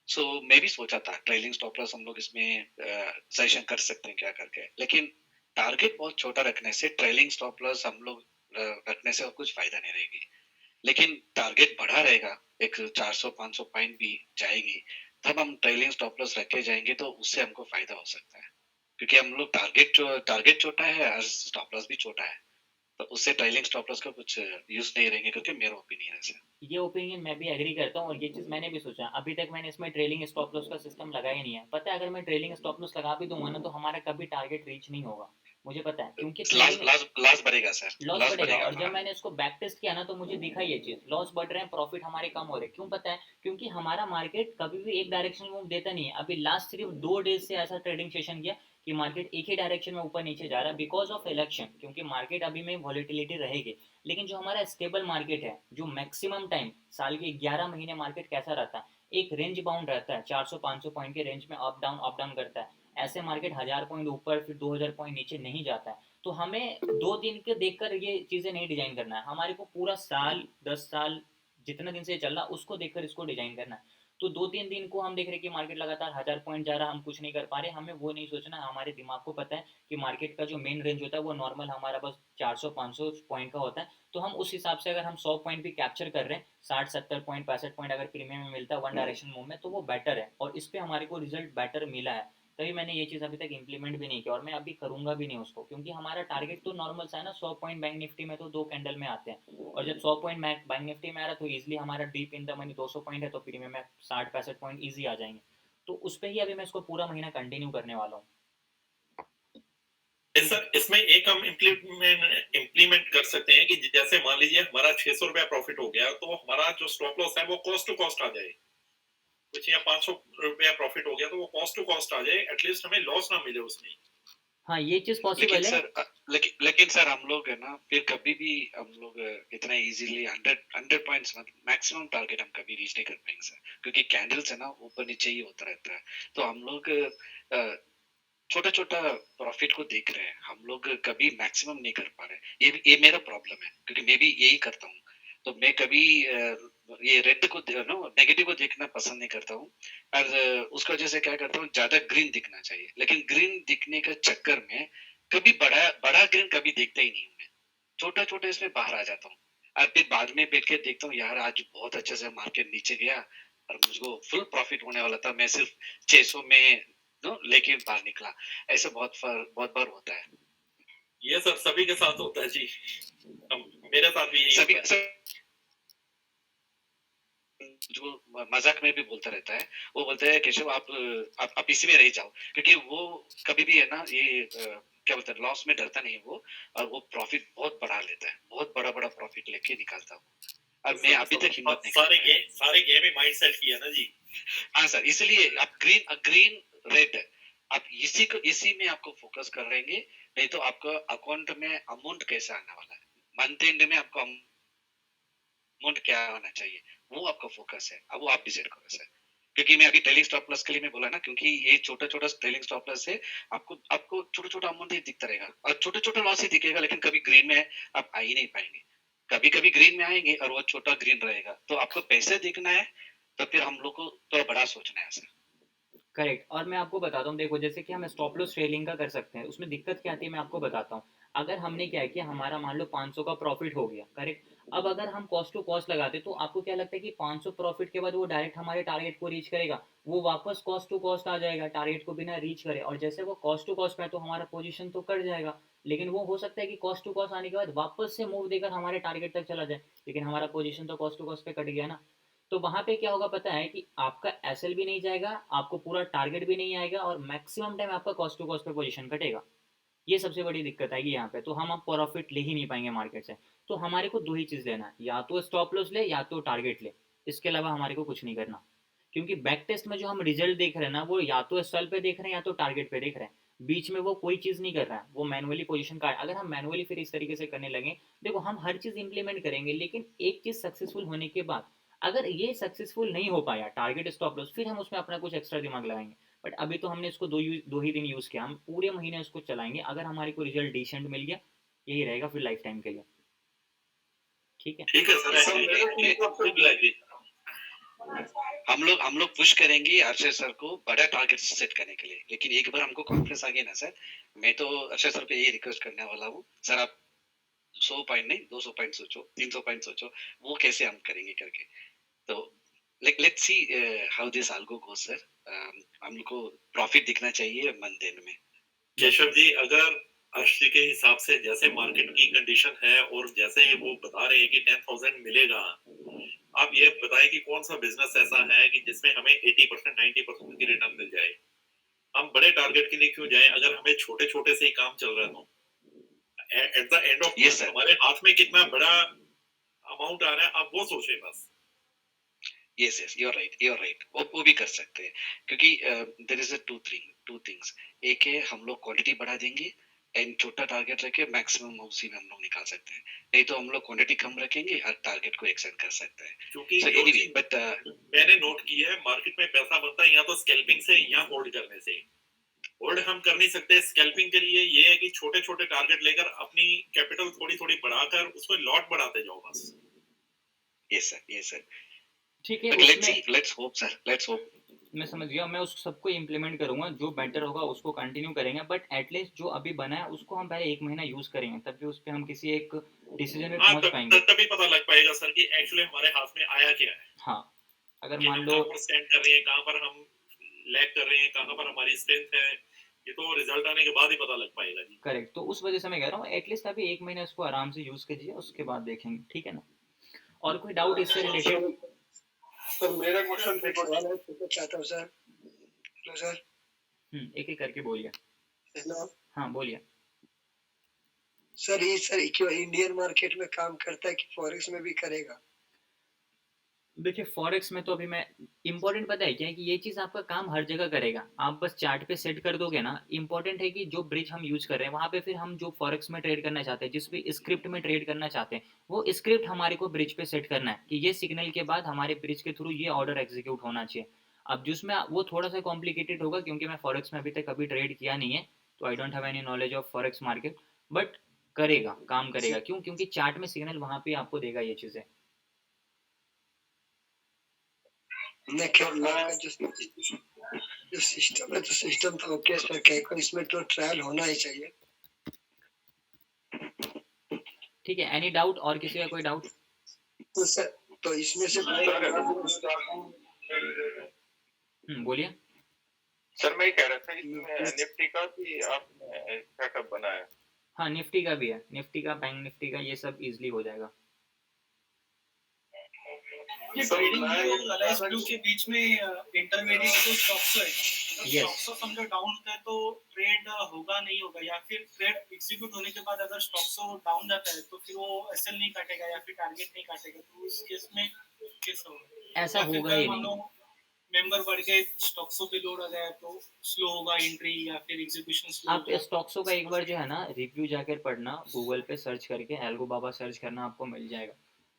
सो मैं भी सोचा था ट्रेलिंग स्टॉप लॉस हम लोग इसमें सजेशन कर सकते हैं क्या करके, लेकिन टारगेट बहुत छोटा रखने से ट्रेलिंग स्टॉप लॉस हम लोग रखने से और कुछ फायदा नहीं रहेगी। लेकिन टारगेट बढ़ा रहेगा, एक 400-500 पॉइंट भी जाएगी, तब हम ट्रेलिंग स्टॉप लॉस रखे जाएंगे तो उससे हमको फायदा हो सकता है, क्योंकि हम लोग टारगेट छोटा है और स्टॉप लॉस भी छोटा है, तो उससे ट्रेलिंग स्टॉप लॉस का कुछ यूज नहीं रहेंगे करके मेरा ओपिनियन है सर। ये ओपिनियन मैं भी एग्री करता हूँ, और ये चीज़ मैंने भी सोचा। अभी तक मैंने इसमें ट्रेलिंग स्टॉप लॉस का सिस्टम लगाया ही नहीं है। पता है अगर मैं ट्रेलिंग स्टॉप लॉस लगा भी दूंगा ना, तो हमारा कभी टारगेट रीच नहीं होगा, मुझे पता है, क्योंकि लॉस ट्रेलिंग लॉस लॉस बढ़ेगा सर, लॉस लॉस बढ़ेगा। बढ़ेगा और जब हमारा। मैंने इसको बैक टेस्ट किया ना, तो मुझे दिखा ये चीज़, लॉस बढ़ रहे हैं, प्रॉफिट हमारे कम हो रहे हैं। क्यों पता है, क्योंकि हमारा मार्केट कभी भी एक डायरेक्शन में देता नहीं है। अभी लास्ट सिर्फ 2 डेज से ऐसा ट्रेडिंग सेशन किया कि मार्केट एक ही डायरेक्शन में ऊपर नीचे जा रहा है, बिकॉज ऑफ इलेक्शन। क्योंकि मार्केट अभी में वॉलिटिलिटी रहेगी, लेकिन जो हमारा स्टेबल मार्केट है, जो मैक्सिमम टाइम साल के 11 महीने मार्केट कैसा रहता है, एक रेंज बाउंड रहता है, 400-500 पॉइंट के रेंज में अप डाउन करता है। ऐसे मार्केट 1000 पॉइंट ऊपर फिर 2000 पॉइंट नीचे नहीं जाता है। तो हमें 2 दिन के देखकर ये चीज़ें नहीं डिजाइन करना है, हमारे को पूरा साल 10 साल जितना दिन से चल रहा उसको देखकर इसको डिजाइन करना है। तो 2-3 दिन को हम देख रहे हैं कि मार्केट लगातार 1000 पॉइंट जा रहा, हम कुछ नहीं कर पा रहे, हमें वो नहीं सोचना। हमारे दिमाग को पता है कि मार्केट का जो मेन रेंज होता है वो नॉर्मल हमारा बस 400-500 पॉइंट का होता है। तो हम उस हिसाब से अगर हम 100 पॉइंट भी कैप्चर कर रहे हैं, 60-70 पॉइंट 65 पॉइंट अगर प्रीमियम में मिलता है वन डायरेक्शन मूव में, तो वो बेटर है, और इस पर हमारे को रिजल्ट बेटर मिला है। तभी मैंने ये चीज़ अभी तक इंप्लीमेंट भी नहीं किया, और मैं अभी करूंगा भी नहीं उसको, क्योंकि हमारा टारगेट तो नॉर्मल सा है ना, 100 पॉइंट बैंक निफ्टी में तो 2 कैंडल में आते हैं। और जब 100 पॉइंट बैंक निफ्टी में आ रहा, तो ईजिली हमारा deep in the money 200 point है, तो प्रीमियम में 60-65 पॉइंट ईजी आ जाएंगे। तो उस पर ही अभी मैं इसको पूरा महीना कंटिन्यू करने वाला हूँ। सर इसमें एक हम इम्प्लीमेंट कर सकते हैं कि जैसे मान लीजिए हमारा 600 रुपया प्रॉफिट हो गया, तो हमारा जो स्टॉप लॉस है वो कॉस्ट टू कॉस्ट आ जाए। कुछ या 500 रुपया प्रॉफिट हो गया तो वो कॉस्ट टू कॉस्ट आ जाए, एटलीस्ट हमें लॉस ना मिले उसमें। हाँ ये चीज़ लेकिन पॉसिबल है। सर लेकिन सर हम लोग है ना, फिर कभी भी हम लोग इतना इजीली 100 पॉइंट्स मैक्सिमम टारगेट हम कभी रीच नहीं कर पाएंगे सर, क्योंकि कैंडल्स है ना ऊपर नीचे ही होता रहता है। तो हम लोग छोटा छोटा प्रॉफिट को देख रहे हैं, हम लोग कभी मैक्सिमम नहीं कर पा रहे। ये मेरा प्रॉब्लम है, क्योंकि मैं भी यही करता हूँ। तो मैं कभी ये रेड को नेगेटिव को देखना पसंद नहीं करता हूँ, और उसकी वजह से क्या करता हूँ, ज्यादा ग्रीन दिखना चाहिए, लेकिन ग्रीन दिखने के चक्कर में कभी बड़ा बड़ा ग्रीन कभी देखता ही नहीं हूँ मैं, छोटा छोटा इसमें बाहर आ जाता हूँ। और फिर बाद में बैठ के देखता हूँ, यार आज बहुत अच्छे से मार्केट नीचे गया और मुझको फुल प्रॉफिट होने वाला था, मैं सिर्फ 600 में लेके बाहर निकला। ऐसे बहुत बार होता है। ये सर सभी के साथ होता है जी, मेरे साथ भी यही होता है। जो मजाक में भी बोलता रहता है, वो बोलता है केशव आप इसी में रह जाओ, क्योंकि वो कभी भी है ना ये क्या बोलते हैं, लॉस में डरता नहीं वो, और वो प्रॉफिट बहुत बढ़ा लेता है, बहुत बड़ा बड़ा प्रॉफिट लेके निकालता है। और मैं अभी तक हिम्मत नहीं सारे गेम में माइंड सेट किया ना जी। हाँ सर, इसलिए आप ग्रीन रेड आप इसी में आपको फोकस कर रहेंगे, नहीं तो आपका अकाउंट में अमाउंट कैसे आने वाला है, मंथ एंड में आपको अमाउंट क्या होना चाहिए, वो आपका फोकस है। अब वो आप डिसाइड करो सर, क्योंकि मैं अभी ट्रेलिंग स्टॉप लॉस के लिए मैं बोला ना, क्योंकि ये छोटा छोटा ट्रेलिंग स्टॉप लॉस है, आपको छोटा छोटा अमाउंट ही दिखता रहेगा और छोटा छोटा लॉस ही दिखेगा, लेकिन कभी ग्रीन में आप आ ही नहीं पाएंगे। कभी कभी ग्रीन में आएंगे और वो छोटा ग्रीन रहेगा। तो आपको पैसे देखना है, तो फिर हम लोग को थोड़ा बड़ा सोचना है सर। करेक्ट। और मैं आपको बताता हूँ, देखो जैसे कि हम स्टॉप लॉस ट्रेडिंग का कर सकते हैं, उसमें दिक्कत क्या आती है मैं आपको बताता हूँ। अगर हमने क्या किया, हमारा मान लो 500 का प्रॉफिट हो गया, करेक्ट। अब अगर हम कॉस्ट टू कॉस्ट लगाते तो आपको क्या लगता है कि 500 प्रॉफिट के बाद वो डायरेक्ट हमारे टारगेट को रीच करेगा? वो वापस कॉस्ट टू कॉस्ट आ जाएगा, टारगेट को बिना रीच करे। और जैसे वो कॉस्ट टू कॉस्ट में है तो हमारा पोजीशन तो कट जाएगा, लेकिन वो हो सकता है कि कॉस्ट टू कॉस्ट आने के बाद वापस से मूव देकर हमारे टारगेट तक चला जाए, लेकिन हमारा पोजीशन तो कॉस्ट टू कॉस्ट पे कट गया ना। तो वहां पे क्या होगा पता है, कि आपका एसएल भी नहीं जाएगा, आपको पूरा टारगेट भी नहीं आएगा, और मैक्सिमम टाइम आपका कॉस्ट टू कॉस्ट पे पोजीशन कटेगा। ये सबसे बड़ी दिक्कत आएगी यहाँ पे, तो हम अब प्रॉफिट ले ही नहीं पाएंगे मार्केट से। तो हमारे को दो ही चीज़ लेना है, या तो स्टॉप लॉस ले या तो टारगेट ले। इसके अलावा हमारे को कुछ नहीं करना, क्योंकि बैक टेस्ट में जो हम रिजल्ट देख रहे हैं ना, वो या तो स्टॉल पे देख रहे हैं या तो टारगेट पे देख रहे हैं, बीच में वो कोई चीज़ नहीं कर रहा है, वो मैनुअली पोजीशन का है। अगर हम मैनुअली फिर इस तरीके से करने लगे, देखो हम हर चीज़ इंप्लीमेंट करेंगे, लेकिन एक चीज़ सक्सेसफुल होने के बाद अगर ये सक्सेसफुल नहीं हो पाया, टारगेट स्टॉप लॉस, फिर हम उसमें अपना कुछ एक्स्ट्रा दिमाग लगाएंगे। बट अभी तो हमने इसको दो ही दिन यूज़ किया, हम पूरे महीने इसको चलाएंगे, अगर हमारे को रिजल्ट डिसेंट मिल गया, यही रहेगा फिर लाइफ टाइम के लिए। ठीक है। ठीक है सर, सर, मेरे को मतलब बिल्कुल agree। हम लोग पुश करेंगे अक्षय सर को बड़ा टारगेट सेट करने के लिए, लेकिन एक बार हमको कॉन्फिडेंस आ गया ना सर, मैं तो अक्षय सर पे यही रिक्वेस्ट करने वाला हूँ, सर आप 100 पॉइंट नहीं 200 पॉइंट सोचो, 300 पॉइंट सोचो, वो कैसे हम करेंगे करके। तो let's see how this algo go sir. हम लोग को प्रॉफिट दिखना चाहिए मंथ एंड में। केशव जी, अगर अर्श जी के हिसाब से जैसे मार्केट की कंडीशन है और जैसे वो बता रहे हैं कि 10,000 मिलेगा, आप ये बताएं कि कौन सा बिजनेस ऐसा है कि जिसमें हमें 80% 90% की रिटर्न मिल जाए। हम बड़े टारगेट के लिए क्यों जाएं अगर हमें छोटे छोटे से ही काम चल रहा है। तो at the end of Yes, sir. हमारे हाथ में कितना बड़ा अमाउंट आ रहा है, आप वो सोचें बस। Yes yes you are right, वो भी कर सकते हैं, क्योंकि there is a two things. एक है हम लोग क्वांटिटी बढ़ा देंगे एंड छोटा टारगेट रखे, मैक्सिमम उसी में हम लोग निकाल सकते हैं। नहीं तो हम लोग क्वांटिटी कम रखेंगे और टारगेट को एक्सटेंड कर सकते हैं। क्योंकि So जो anyway, चीज but मैंने नोट की है, मार्केट में पैसा बनता है या तो स्कैल्पिंग से या होल्ड करने से। होल्ड हम कर नहीं सकते, स्कैल्पिंग के लिए ये है कि छोटे छोटे टारगेट लेकर अपनी कैपिटल थोड़ी थोड़ी बढ़ाकर उसको लॉट बढ़ाते जाओ बस। yes sir ठीक है। but उसमें let's hope sir, let's hope। मैं समझ गया, मैं उस सबको इम्प्लीमेंट करूंगा, जो बेटर होगा उसको कंटिन्यू करेंगे, बट एटलीस्ट जो अभी बना है उसको हम पहले एक महीना यूज करेंगे, तब भी उस पर हम किसी एक डिसीजन में हाँ, पहुंच पाएंगे। तभी पता लग पाएगा सर कि एक्चुअली हमारे हाथ में आया क्या है, हाँ, अगर कि मान हम लो कहाँ पर स्टैंड कर रहे हैं, कहाँ पर हम लैग कर रहे हैं, कहाँ पर हमारी स्ट्रेंथ है, ये तो रिजल्ट आने के बाद ही पता लग पाएगा जी। करेक्ट, तो उस वजह से मैं कह रहा हूँ एटलीस्ट अभी एक महीना इसको आराम से यूज कीजिए, उसके बाद देखेंगे, ठीक है ना। और कोई डाउट इससे रिलेटेड? सर मेरा क्वेश्चन एक सवाल है पूछना चाहता हूँ सर। Hello sir. एक एक करके बोलिए। हेलो हाँ बोलिए। सर, ये सर क्यों इंडियन मार्केट में काम करता है कि फॉरेक्स में भी करेगा? देखिए फॉरेक्स में तो अभी मैं, इंपॉर्टेंट पता है क्या है, कि ये चीज़ आपका काम हर जगह करेगा, आप बस चार्ट पे सेट कर दोगे ना। इंपॉर्टेंट है कि जो ब्रिज हम यूज कर रहे हैं वहाँ पे फिर हम जो फॉरेक्स में ट्रेड करना चाहते हैं, जिस भी स्क्रिप्ट में ट्रेड करना चाहते हैं, वो स्क्रिप्ट हमारे को ब्रिज पे सेट करना है, कि ये सिग्नल के बाद हमारे ब्रिज के थ्रू ये ऑर्डर एग्जीक्यूट होना चाहिए। अब जिसमें वो थोड़ा सा कॉम्प्लिकेटेड होगा, क्योंकि मैं फॉरेक्स में अभी तक कभी ट्रेड किया नहीं है, तो I don't have any knowledge of forex market, but करेगा, काम करेगा। क्यों? क्योंकि चार्ट में सिग्नल वहाँ पे आपको देगा ये चीज़ें। मैं क्या आपका जो सिस्टम है, तो सिस्टम तो ओके सर, क्या इसमें तो ट्रायल होना ही चाहिए। ठीक है, एनी डाउट? और किसी का कोई डाउट? तो सर, तो इसमें से बोलिए। सर मैं ये कह रहा था इसमें निफ्टी का भी आपने सेटअप बनाया? हाँ निफ्टी का भी है, निफ्टी का, बैंक निफ्टी का, ये सब इजीली हो जाएगा। ये ट्रेडिंग और अलाइस ब्लू के बीच में इंटरमीडिएट जो स्टॉक्स है, अगर स्टॉक्स समझो डाउन होता है तो ट्रेड होगा नहीं होगा, या फिर ट्रेड एग्जीक्यूट होने के बाद अगर स्टॉक्स डाउन जाता है तो फिर वो एसएल नहीं काटेगा या फिर टारगेट नहीं काटेगा, तो उस केस में कैसा होगा? ऐसा होगा ही नहीं। मेंबर बढ़ के स्टॉक्सों पे लोड आ गया तो स्लो होगा एंट्री या फिर एग्जीक्यूशन स्लो आप स्टॉक्सों का एक बार जो है ना रिव्यू जाकर पढ़ना, गूगल पे सर्च करके एल्गो बाबा सर्च करना, आपको मिल जाएगा।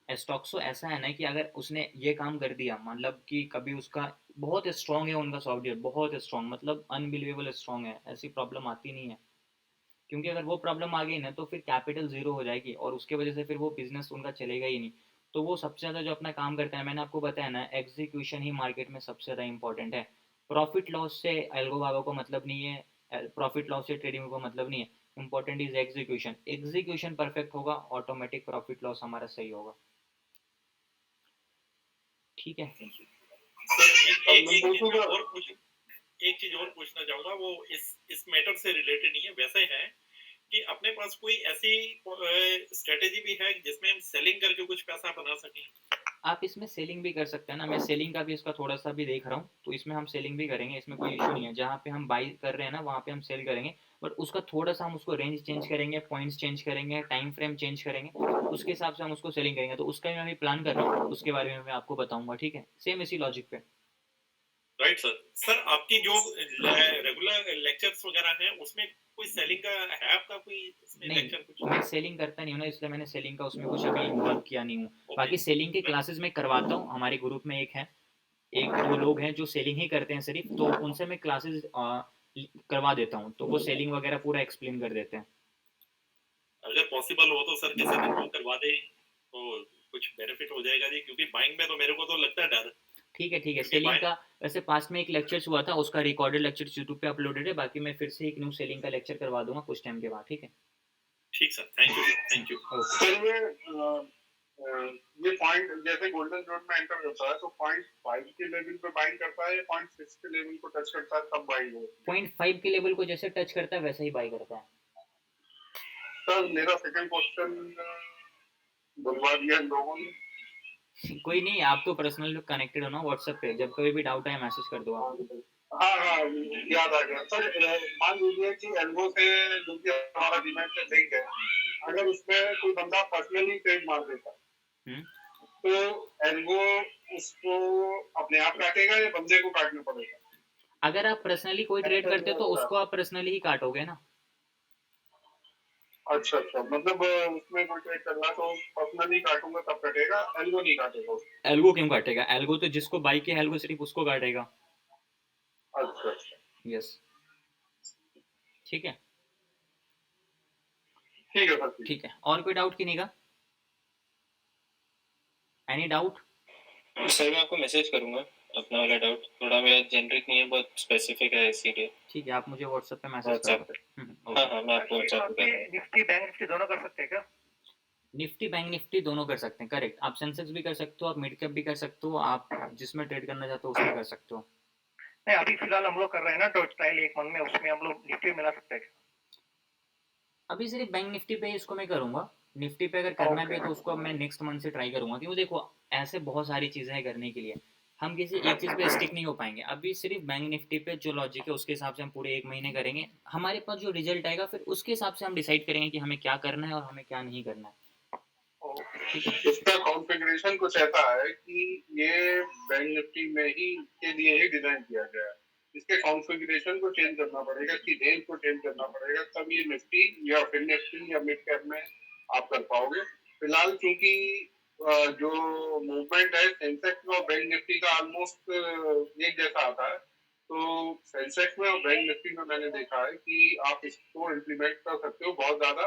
स्टॉक्सो ऐसा है ना कि अगर उसने ये काम कर दिया, मतलब कि कभी उसका बहुत स्ट्रॉन्ग है, उनका सॉफ्टवेयर बहुत स्ट्रॉन्ग, मतलब अनबिलीवेबल स्ट्रॉन्ग है, ऐसी प्रॉब्लम आती नहीं है। क्योंकि अगर वो प्रॉब्लम आ गई ना तो फिर कैपिटल जीरो हो जाएगी, और उसके वजह से फिर वो बिजनेस उनका चलेगा ही नहीं। तो वो सबसे ज़्यादा जो अपना काम करता है, मैंने आपको बताया ना, एग्जीक्यूशन ही मार्केट में सबसे ज़्यादा इंपॉर्टेंट है। प्रॉफिट लॉस से एल्गो बाबा को मतलब नहीं है, प्रॉफिट लॉस से ट्रेडिंग को मतलब नहीं है, important is execution. Execution perfect होगा, ऑटोमेटिक प्रॉफिट लॉस हमारा सही होगा। ठीक है, एक चीज और पूछना चाहूंगा, वो इस मैटर से रिलेटेड नहीं है, वैसे है कि अपने पास कोई ऐसी स्ट्रेटेजी भी है जिसमें हम सेलिंग करके कुछ पैसा बना सकें? आप इसमें सेलिंग भी कर सकते हैं ना, मैं सेलिंग का भी इसका थोड़ा सा भी देख रहा हूँ, तो इसमें हम सेलिंग भी करेंगे, इसमें कोई इशू नहीं है। जहाँ पे हम बाई कर रहे हैं ना वहाँ पे हम सेल करेंगे, बट उसका थोड़ा सा हम उसको रेंज चेंज करेंगे, पॉइंट्स चेंज करेंगे, टाइम फ्रेम चेंज करेंगे, उसके हिसाब से हम उसको सेलिंग करेंगे। तो उसका भी मैं अभी प्लान कर रहा हूँ, उसके बारे में मैं आपको बताऊंगा। ठीक है, सेम इसी लॉजिक पे। Right sir. सर आपकी जो रेगुलर लेक्चर्स वगैरह हैं उसमें कोई सेलिंग का है आपका कोई इसमें नहीं, लेक्चर कुछ? मैं सेलिंग करता नहीं हूँ ना, इसलिए मैंने सेलिंग का उसमें कुछ अभी इन्वॉल्व किया नहीं हूँ। बाकी सेलिंग की क्लासेस में करवाता हूँ, हमारे ग्रुप में एक दो लोग हैं जो सेलिंग ही करते हैं सिर्फ, तो उनसे मैं क्लासेस करवा देता हूँ, तो वो सेलिंग वगैरह पूरा एक्सप्लेन कर देते हैं। अगर पॉसिबल हो तो सर किसी दिन वो करवा दे तो कुछ बेनिफिट हो जाएगा जी, क्योंकि बाइंग में तो मेरे को तो लगता है डर। ठीक है, ठीक है। सेलिंग का वैसे पास्ट में एक लेक्चर हुआ था, उसका रिकॉर्डेड लेक्चर यूट्यूब पे अपलोडेड है। बाकी मैं फिर से एक न्यू सेलिंग का लेक्चर करवा दूंगा कुछ टाइम के बाद। ठीक है, ठीक sir, thank you sir, thank you. Okay. ये पॉइंट जैसे गोल्डन जोन में एंटर करता है तो 0.5 के लेवल पे बाइंग करता है या 0.6 के लेवल को टच करता है तब बाइंग होती है? 0.5 के लेवल को जैसे टच करता है वैसे ही बाई करता है। सर मेरा सेकंड क्वेश्चन बुलवा दिया इन लोगों ने। कोई नहीं, आप तो पर्सनल कनेक्टेड हो ना व्हाट्सएप पे, जब कभी भी डाउट आए मैसेज कर दो आप। हाँ हाँ याद आ गया सर। मान लीजिए कि एल्गो से जो कि हमारा डिमांड से लिंक है, अगर उसमें कोई बंदा पर्सनली ट्रेड मार देता हम्म, तो एल्गो उसको अपने आप काटेगा या बंदे को काटना पड़ेगा? अगर आप पर्सनली कोई ट्रेड करते हो तो उसको आप पर्सनली ही काटोगे ना। अच्छा अच्छा, मतलब उसमें कोई ट्रेड करना तो पर्सनली काटूंगा तब कटेगा, एल्गो नहीं काटेगा? एल्गो क्यों काटेगा? एल्गो तो जिसको बाई किया एल्गो सिर्फ उसको काटेगा। अच्छा अच्छा, यस, ठीक है, ठीक है सर। ठीक है। और कोई डाउट किन्हीं का? Any doubt? सर मैं आपको मैसेज करूंगा अपना वाला डाउट, थोड़ा मेरा जेनरिक नहीं है, बहुत स्पेसिफिक है इसीलिए। ठीक है, आप मुझे व्हाट्सएप पे मैसेज कर दो। हाँ हाँ, मैं आपको व्हाट्सएप पे। निफ्टी बैंक निफ्टी दोनों कर सकते हैं क्या? निफ्टी बैंक निफ्टी दोनों कर सकते हैं, करेक्ट। आप सेंसेक्स भी कर सकते हो, आप मिड कैप भी कर सकते हो, आप जिसमें ट्रेड करना चाहते हो उसमें कर सकते हो। नहीं, अभी फिलहाल हम लोग कर रहे हैं ना तो ट्रायल एक मंथ में, उसमें हम लोग निफ्टी मिला सकते हैं? अभी सिर्फ बैंक निफ्टी पे ही इसको मैं करूंगा। निफ्टी पे अगर करना भी है तो उसको अब मैं नेक्स्ट मंथ से ट्राई करूंगा, क्योंकि देखो ऐसे बहुत सारी चीज़ें हैं करने के लिए, हम किसी एक चीज़ पे स्टिक नहीं हो पाएंगे। अभी सिर्फ बैंक निफ्टी पे जो लॉजिक है उसके हिसाब से हम पूरे एक महीने करेंगे, हमारे पास जो रिजल्ट आएगा फिर उसके हिसाब से हम डिसाइड करेंगे कि हमें क्या करना है और हमें क्या नहीं करना है। इसका कॉन्फ़िगरेशन कुछ ऐसा है कि ये बैंक निफ्टी में ही के लिए ही डिजाइन किया गया है, इसके कॉन्फ़िगरेशन को चेंज करना पड़ेगा, इसकी रेंज को चेंज करना पड़ेगा, तब ये निफ्टी या फिर निफ्टी या मिड कैप में आप कर पाओगे। फिलहाल क्योंकि जो मूवमेंट है सेंसेक्स और बैंक निफ्टी का ऑलमोस्ट एक जैसा आता है, तो सेंसेक्स में और बैंक निफ्टी में मैंने देखा है कि आप इसको इम्प्लीमेंट कर सकते हो बहुत ज्यादा।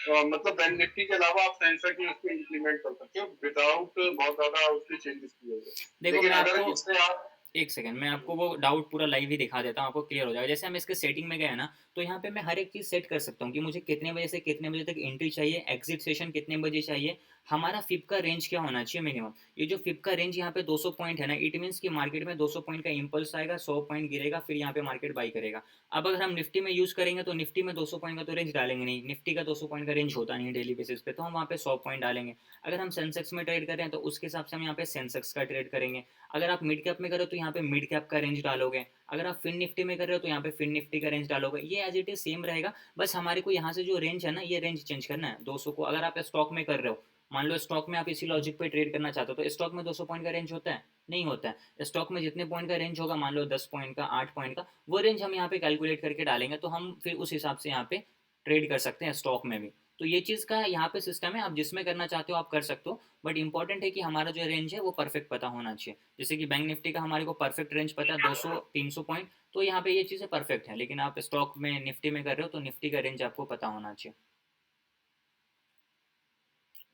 मतलब बैंक निफ्टी के अलावा आप सेंसेक्स में इसको इम्प्लीमेंट कर सकते हो विदाउट बहुत ज्यादा उसके चेंजेस किए हुए। देखो मैं आपको इससे आप एक सेकंड, मैं आपको वो डाउट पूरा लाइव ही दिखा देता हूँ, आपको क्लियर हो जाएगा। जैसे हम इसके सेटिंग में गए ना, तो यहाँ पे मैं हर एक चीज़ सेट कर सकता हूँ कि मुझे कितने बजे से कितने बजे तक एंट्री चाहिए, एग्जिट सेशन कितने बजे चाहिए, हमारा फिप का रेंज क्या होना चाहिए मिनिमम। ये जो फिप का रेंज यहाँ पे 200 पॉइंट है ना, इट मीन्स कि मार्केट में 200 पॉइंट का इंपल्स आएगा, 100 पॉइंट गिरेगा, फिर यहाँ पे मार्केट बाई करेगा। अब अगर हम निफ्टी में यूज़ करेंगे तो निफ्टी में 200 पॉइंट का तो रेंज डालेंगे नहीं, निफ्टी का 200 पॉइंट का रेंज होता नहीं डेली बेसिस पे, तो हम वहाँ पे 100 पॉइंट डालेंगे। अगर हम सेंसेक्स में ट्रेड करें तो उसके हिसाब से हम यहाँ पे सेंसेक्स का ट्रेड करेंगे। अगर आप मिड कैप में करो तो यहाँ पे मिड कैप का रेंज डालोगे। अगर आप फिन निफ्टी में कर रहे हो तो यहाँ पे फिन निफ्टी का रेंज डालोगे। ये एज इट इज सेम रहेगा, बस हमारे को यहाँ से जो रेंज है ना, ये रेंज चेंज करना है 200 को। अगर आप स्टॉक में कर रहे हो, मान लो स्टॉक में आप इसी लॉजिक पे ट्रेड करना चाहते हो, तो स्टॉक में 200 पॉइंट का रेंज होता है? नहीं होता है। स्टॉक में जितने पॉइंट का रेंज होगा, मान लो 10 पॉइंट का, 8 पॉइंट का, वो रेंज हम यहाँ पे कैलकुलेट करके डालेंगे, तो हम फिर उस हिसाब से यहाँ पे ट्रेड कर सकते हैं स्टॉक में भी। तो ये चीज़ का यहाँ पे सिस्टम है, आप जिसमें करना चाहते हो आप कर सकते हो, बट इंपॉर्टेंट है कि हमारा जो रेंज है वो परफेक्ट पता होना चाहिए। जैसे कि बैंक निफ्टी का हमारे को परफेक्ट रेंज पता है 200-300 पॉइंट, तो यहाँ पे ये चीज़ें परफेक्ट है। लेकिन आप स्टॉक में निफ्टी में कर रहे हो तो निफ्टी का रेंज आपको पता होना चाहिए।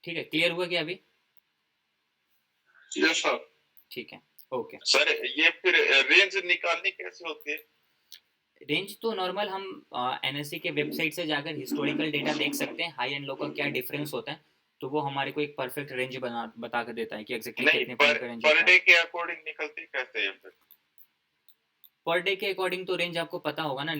ठीक है, क्लियर हुआ क्या अभी? Yes sir. ठीक है, ओके। सर ये फिर रेंज निकालनी कैसे होती है? रेंज तो नॉर्मल हम एनएससी के वेबसाइट से जाकर हिस्टोरिकल डेटा देख सकते हैं, हाई एंड लो का क्या डिफरेंस होता है, तो वो हमारे को एक परफेक्ट रेंज बता कर देता है कि एग्जैक्टली नहीं, कितने पॉइंट का रेंज पर होता डे है। के अकॉर्डिंग निकलती कैसे है फिर? पर डे के अकॉर्डिंग तो रेंज आपको पता होगा ना,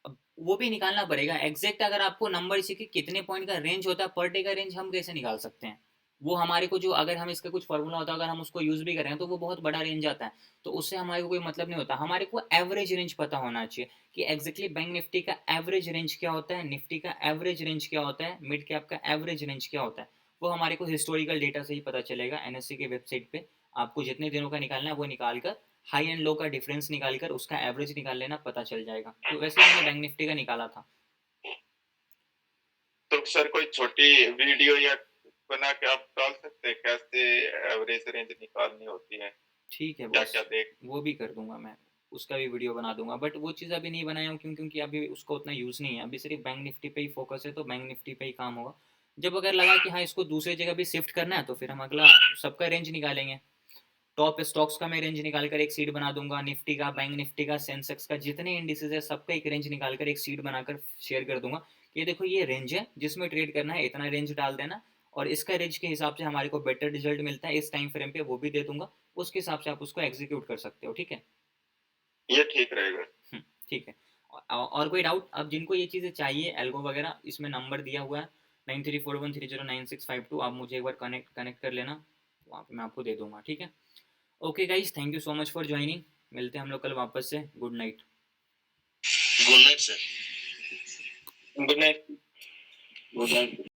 अब वो भी निकालना पड़ेगा एग्जैक्ट। अगर आपको नंबर इसी के कितने पॉइंट का रेंज होता है पर डे का रेंज, हम कैसे निकाल सकते हैं? वो हमारे को जो, अगर हम इसका कुछ फॉर्मूला होता है, अगर हम उसको यूज भी करें तो वो बहुत बड़ा रेंज आता है, तो उससे हमारे को कोई मतलब नहीं होता। हमारे को एवरेज रेंज पता होना चाहिए कि एग्जैक्टली बैंक निफ्टी का एवरेज रेंज क्या होता है, निफ्टी का एवरेज रेंज क्या होता है, मिड कैप का एवरेज रेंज क्या होता है। वो हमारे को हिस्टोरिकल डेटा से ही पता चलेगा। एनएससी के वेबसाइट पे आपको जितने दिनों का निकालना है वो निकाल कर, हाई एंड लो का डिफरेंस निकाल कर उसका एवरेज निकाल लेना, पता चल जाएगा। तो वैसे ही मैंने बैंक निफ्टी का निकाला था। तो सर कोई छोटी वीडियो या बना के आप डाल सकते हैं कैसे एवरेज रेंज निकालनी होती है? ठीक है क्या बॉस, क्या देख वो भी कर दूंगा मैं, उसका भी वीडियो बना दूंगा। बट वो चीज़ अभी नहीं बनाया हूँ क्योंकि अभी उसका उतना यूज़ नहीं है, अभी सिर्फ बैंक निफ्टी पे ही फोकस है, तो बैंक निफ्टी पे ही काम होगा। जब अगर लगा कि हाँ इसको दूसरी जगह भी शिफ्ट करना है, तो फिर हम अगला सबका रेंज निकालेंगे। टॉप स्टॉक्स का मैं रेंज निकाल कर एक सीट बना दूंगा, निफ्टी का, बैंक निफ्टी का, सेंसेक्स का, जितने इंडिसेस है सबका एक रेंज निकाल कर एक सीट बनाकर शेयर कर दूंगा कि ये देखो ये रेंज है जिसमें ट्रेड करना है, इतना रेंज डाल देना, और इसका रेंज के हिसाब से हमारे को बेटर रिजल्ट मिलता है इस टाइम फ्रेम पे, वो भी दे दूंगा। उसके हिसाब से आप उसको एग्जीक्यूट कर सकते हो, ठीक है। ये ठीक रहेगा? ठीक है। और कोई डाउट? अब जिनको ये चीज़ें चाहिए एल्गो वगैरह, इसमें नंबर दिया हुआ है 9341309652, आप मुझे एक बार कनेक्ट कर लेना, वहाँ पे मैं आपको दे दूंगा, ठीक है। Okay guys, thank you so much for joining. मिलते हैं हम लोग कल वापस से। Good night. Good night sir. Good night. Good night.